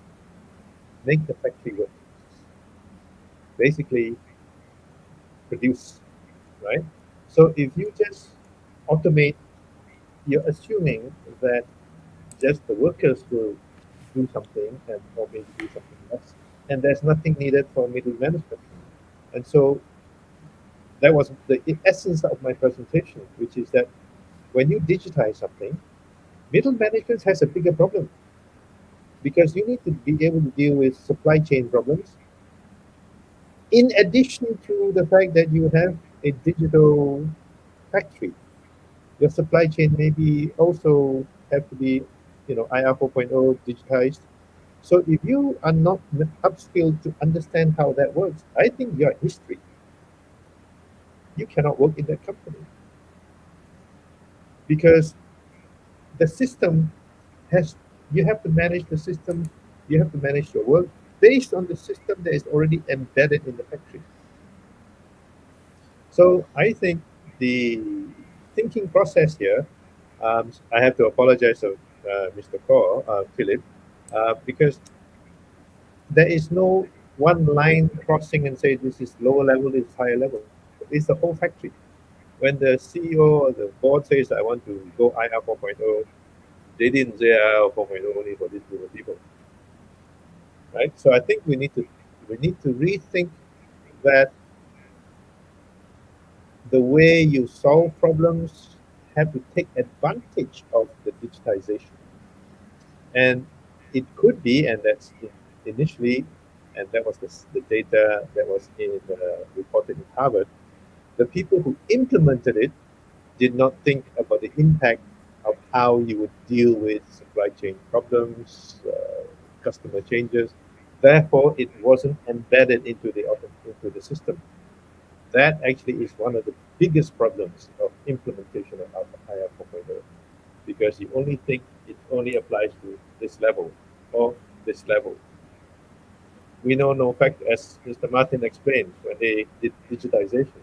[SPEAKER 2] make the factory work. Basically, produce, right? So if you just automate, you're assuming that just the workers will do something, and or maybe do something less, and there's nothing needed for middle management. And so that was the essence of my presentation, which is that when you digitize something, middle management has a bigger problem, because you need to be able to deal with supply chain problems, in addition to the fact that you have a digital factory. Your supply chain maybe also have to be, IR 4.0 digitized. So if you are not upskilled to understand how that works, I think you're history. You cannot work in that company, because the system has, you have to manage the system, you have to manage your work based on the system that is already embedded in the factory. So I think the thinking process here, I have to apologize to Mr. Kaur, Philip, because there is no one line crossing and say this is lower level, this is higher level. it's the whole factory. When the CEO or the board says, I want to go IR 4.0, they didn't say IR 4.0 only for this group of people, right? So I think we need to rethink that the way you solve problems have to take advantage of the digitization. And it could be, and that's initially, and that was the data that was reported in Harvard, the people who implemented it did not think about the impact of how you would deal with supply chain problems, customer changes. Therefore, it wasn't embedded into the system. That actually is one of the biggest problems of implementation of IR 4.0, because you only think it only applies to this level or this level. We know no fact, as Mr. Martin explained when they did digitization,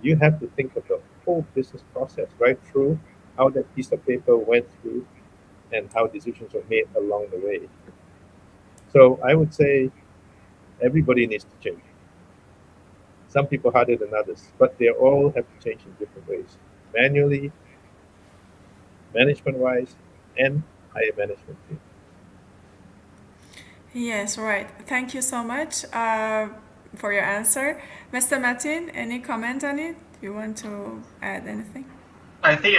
[SPEAKER 2] you have to think of the whole business process right through, how that piece of paper went through, and how decisions were made along the way. So I would say everybody needs to change. Some people harder than others, but they all have to change in different ways, manually, management wise, and higher management team.
[SPEAKER 1] Yes, right. Thank you so much for your answer. Mr. Martin, any comment on it? You want to add anything?
[SPEAKER 3] I think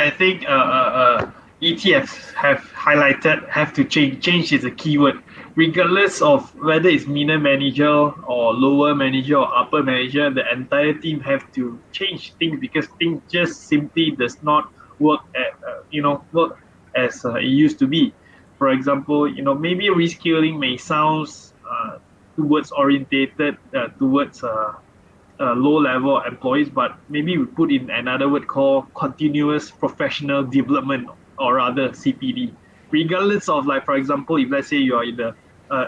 [SPEAKER 3] ETFs have highlighted have to change is a keyword, regardless of whether it's middle manager or lower manager or upper manager. The entire team have to change things because things just simply does not work work as it used to be. For example, maybe reskilling may sounds towards orientated towards low level employees, but maybe we put in another word called continuous professional development, or rather CPD. Regardless of, like, for example, if let's say you are in the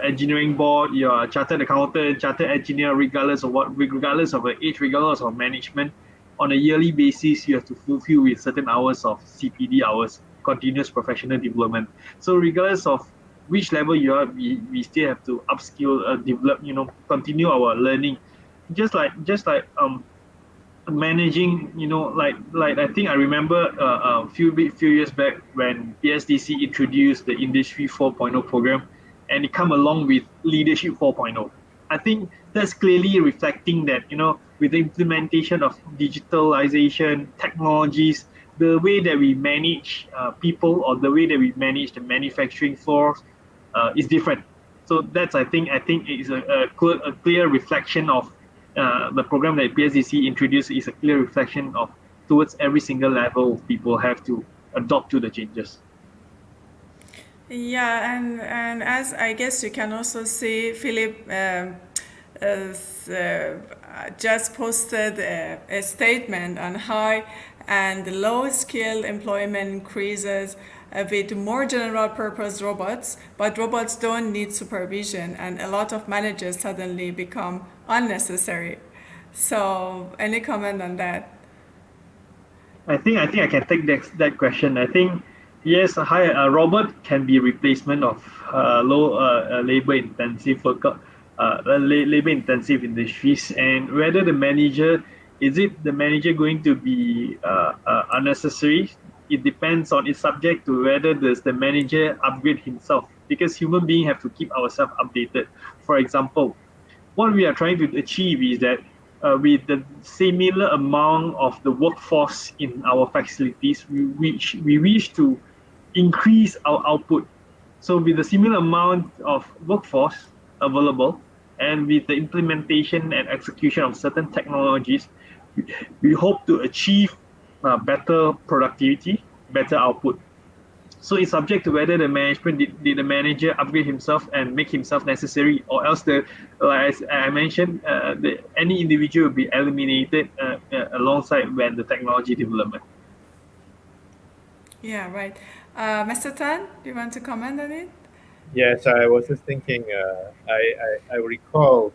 [SPEAKER 3] engineering board, you are a chartered accountant, chartered engineer, regardless of the age, regardless of management, on a yearly basis, you have to fulfill with certain hours of CPD hours, continuous professional development. So regardless of which level you are, we still have to upskill, develop, continue our learning, just like managing, like I think I remember a few years back when PSDC introduced the Industry 4.0 program, and it come along with Leadership 4.0. I think that's clearly reflecting that, with the implementation of digitalization technologies, the way that we manage people, or the way that we manage the manufacturing force is different. So that's, I think it is a clear reflection of the program that PSDC introduced is a clear reflection of towards every single level people have to adopt to the changes.
[SPEAKER 1] Yeah, and as I guess you can also see, Philip just posted a statement on high and low skill employment increases with more general purpose robots, but robots don't need supervision, and a lot of managers suddenly become unnecessary. So, any comment on that?
[SPEAKER 3] I think I can take that question. I think yes, a robot can be replacement of low labor intensive labor intensive industries, and whether the manager, is it the manager going to be unnecessary? It depends on, it's subject to whether does the manager upgrade himself, because human beings have to keep ourselves updated. For example, what we are trying to achieve is that with the similar amount of the workforce in our facilities, we wish to increase our output. So with the similar amount of workforce available, and with the implementation and execution of certain technologies, we hope to achieve better productivity, better output. So it's subject to whether the management did the manager upgrade himself and make himself necessary, or else like as I mentioned, any individual will be eliminated alongside when the technology development.
[SPEAKER 1] Yeah, right. Mr. Tan, do you want to comment on it?
[SPEAKER 2] Yes, I was just thinking. I recall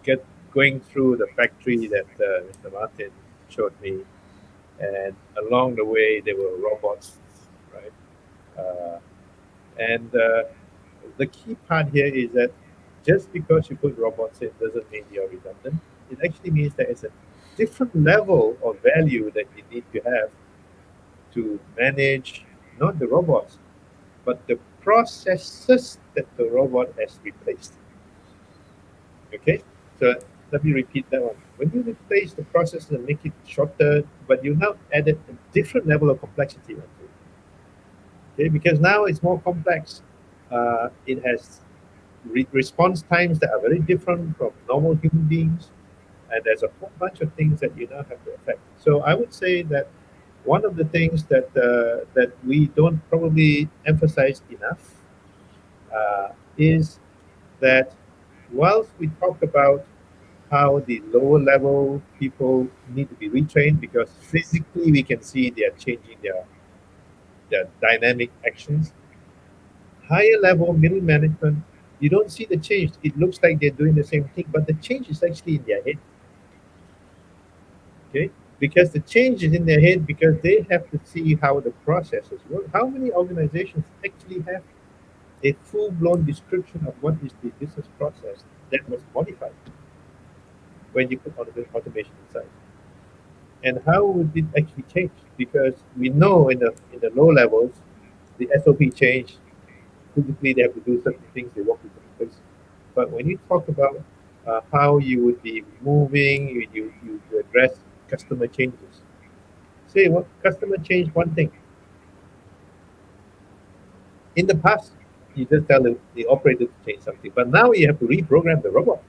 [SPEAKER 2] get going through the factory that Mr. Martin showed me, and along the way there were robots, right? Uh, and the key part here is that just because you put robots in doesn't mean you're redundant. It actually means that it's a different level of value that you need to have to manage not the robots, but the processes that the robot has replaced. Okay, so let me repeat that one. When you replace the process and make it shorter, but you now added a different level of complexity onto it. Okay, because now it's more complex. It has response times that are very different from normal human beings, and there's a whole bunch of things that you now have to affect. So I would say that one of the things that we don't probably emphasize enough is that whilst we talk about how the lower level people need to be retrained because physically we can see they are changing their dynamic actions. Higher level middle management, you don't see the change. It looks like they're doing the same thing, but the change is actually in their head. Okay, because the change is in their head because they have to see how the processes work. How many organizations actually have a full-blown description of what is the business process that was modified when you put automation inside? And how would it actually change? Because we know in the low levels, the SOP change. Physically, they have to do certain things. They work with different places. But when you talk about how you would be moving, you address customer changes. Say what customer changed one thing in the past. You just tell the operator to change something, but now you have to reprogram the robot.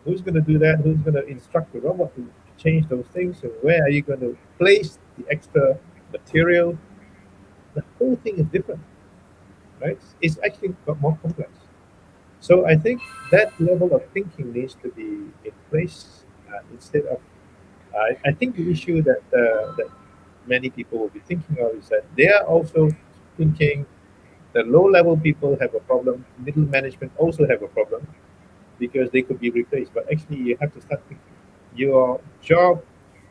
[SPEAKER 2] Who's going to do that? Who's going to instruct the robot to change those things? And where are you going to place the extra material? The whole thing is different, right? It's actually got more complex. So I think that level of thinking needs to be in place instead of. I think the issue that many people will be thinking of is that they are also thinking the low level people have a problem, middle management also have a problem because they could be replaced. But actually, you have to start thinking. Your job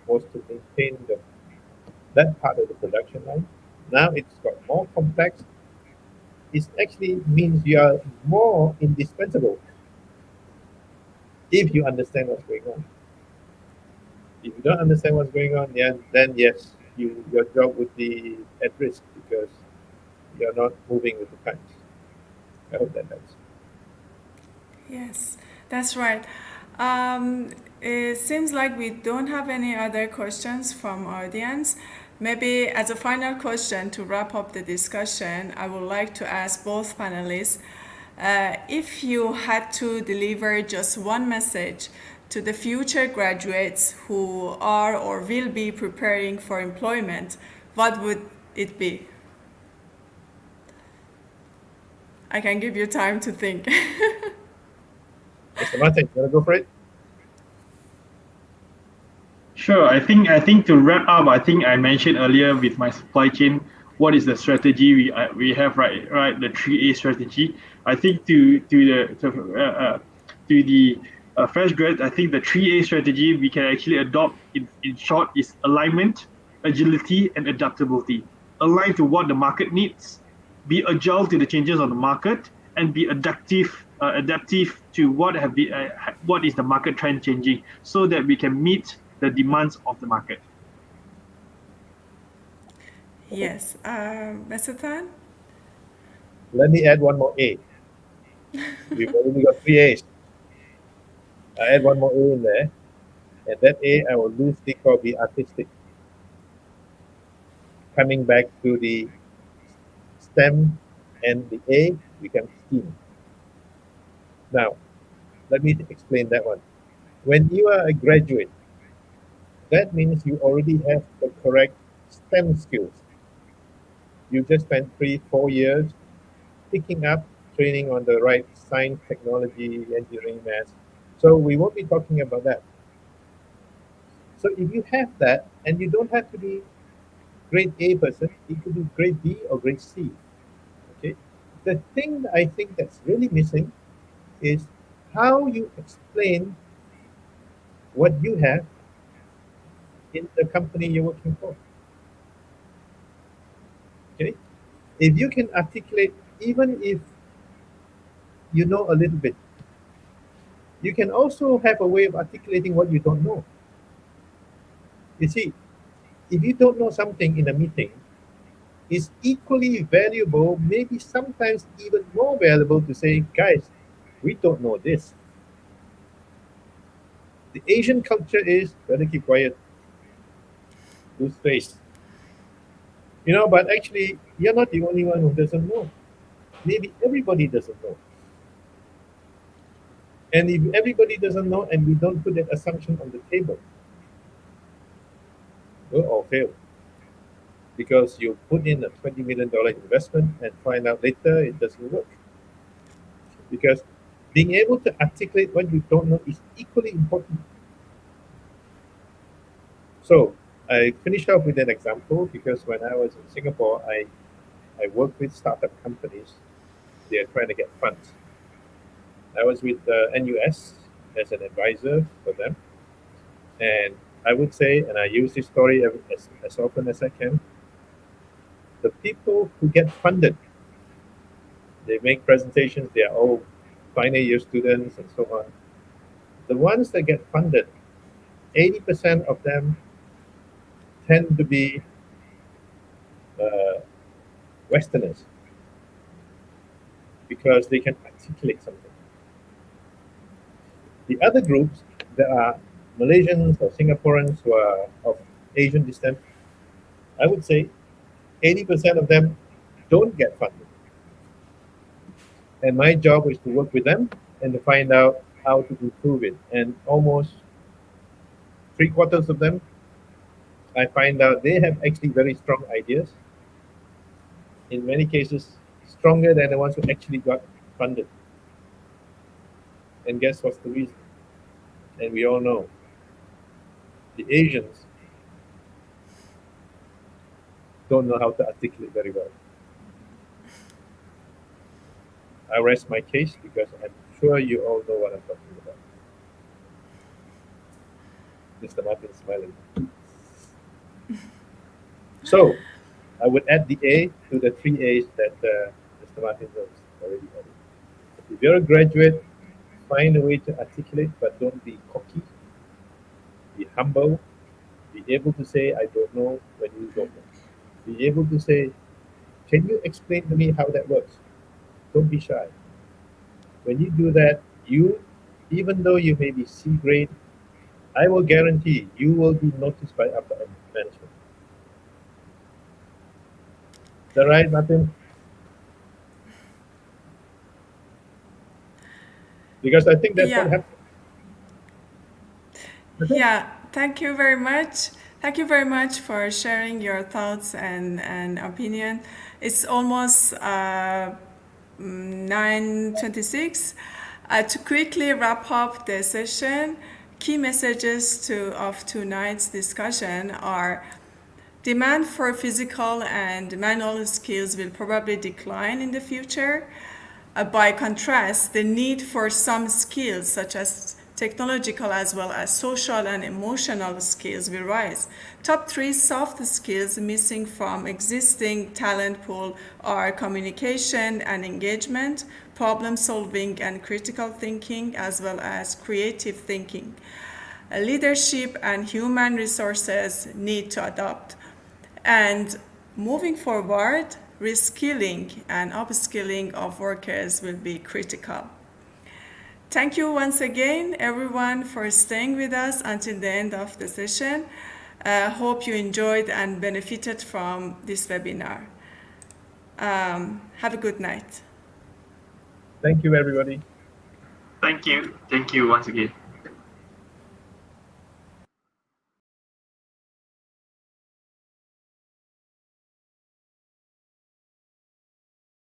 [SPEAKER 2] was to maintain that part of the production line. Now it's got more complex. It actually means you are more indispensable if you understand what's going on. If you don't understand what's going on, then yes, your job would be at risk because you're not moving with the times. I hope that helps.
[SPEAKER 1] Yes, that's right. Um, it seems like we don't have any other questions from audience. Maybe as a final question to wrap up the discussion, I would like to ask both panelists, if you had to deliver just one message to the future graduates who are or will be preparing for employment, what would it be? I can give you time to think.
[SPEAKER 2] Mr. Martin, you want to go for it?
[SPEAKER 3] Sure. I think to wrap up, I think I mentioned earlier with my supply chain, what is the strategy we have, right, the 3A strategy. I think to the fresh grads, I think the 3A strategy we can actually adopt in short is alignment, agility, and adaptability. Align to what the market needs, be agile to the changes on the market, and be adaptive to what is the market trend changing, so that we can meet the demands of the market.
[SPEAKER 1] Yes, Mr. Tan?
[SPEAKER 2] Let me add one more A. We've already got three A's. I add one more A in there, and that A I will loosely call be artistic. Coming back to the STEM and the A becomes STEAM. Now, let me explain that one. When you are a graduate, that means you already have the correct STEM skills. You just spent 3, 4 years picking up training on the right science, technology, engineering, maths. So we won't be talking about that. So if you have that, and you don't have to be grade A person, you could be grade B or grade C. Okay. The thing that I think that's really missing is how you explain what you have in the company you're working for. Okay. If you can articulate, even if you know a little bit, You can also have a way of articulating what you don't know. You see, if you don't know something in a meeting, it's equally valuable, maybe sometimes even more valuable to say, guys, we don't know this. The Asian culture is better keep quiet, lose face. But actually, you're not the only one who doesn't know. Maybe everybody doesn't know. And if everybody doesn't know and we don't put that assumption on the table, we'll all fail. Because you put in a $20 million investment and find out later it doesn't work. Because being able to articulate what you don't know is equally important. So I finish up with an example because when I was in Singapore, I worked with startup companies. They are trying to get funds. I was with NUS as an advisor for them. And I would say, and I use this story as often as I can, the people who get funded, they make presentations, they are all final year students and so on. The ones that get funded, 80% of them tend to be uh, Westerners because they can articulate something. The other groups, there are Malaysians or Singaporeans who are of Asian descent. I would say 80% of them don't get funded. And my job is to work with them and to find out how to improve it. And almost three-quarters of them, I find out they have actually very strong ideas. In many cases, stronger than the ones who actually got funded. And guess what's the reason? And we all know the Asians don't know how to articulate very well. I rest my case because I'm sure you all know what I'm talking about. Mr. Martin is smiling. So I would add the A to the three A's that Mr. Martin has already added. If you're a graduate, find a way to articulate, but don't be cocky. Be humble. Be able to say, I don't know when you don't know. Be able to say, can you explain to me how that works? Don't be shy. When you do that, even though you may be C grade, I will guarantee you will be noticed by upper management. Is that right, Martin? Because I think that's what
[SPEAKER 1] Yeah,
[SPEAKER 2] happened. Okay?
[SPEAKER 1] yeah. Thank you very much. Thank you very much for sharing your thoughts and opinion. It's almost 9:26. To quickly wrap up the session, key messages of tonight's discussion are: demand for physical and manual skills will probably decline in the future. By contrast, the need for some skills, such as technological as well as social and emotional skills, will rise. Top three soft skills missing from existing talent pool are communication and engagement, problem solving and critical thinking, as well as creative thinking. Leadership and human resources need to adopt. And moving forward, reskilling and upskilling of workers will be critical. Thank you once again, everyone, for staying with us until the end of the session. Hope you enjoyed and benefited from this webinar. Have a good night.
[SPEAKER 2] Thank you, everybody.
[SPEAKER 3] Thank you. Thank you once again.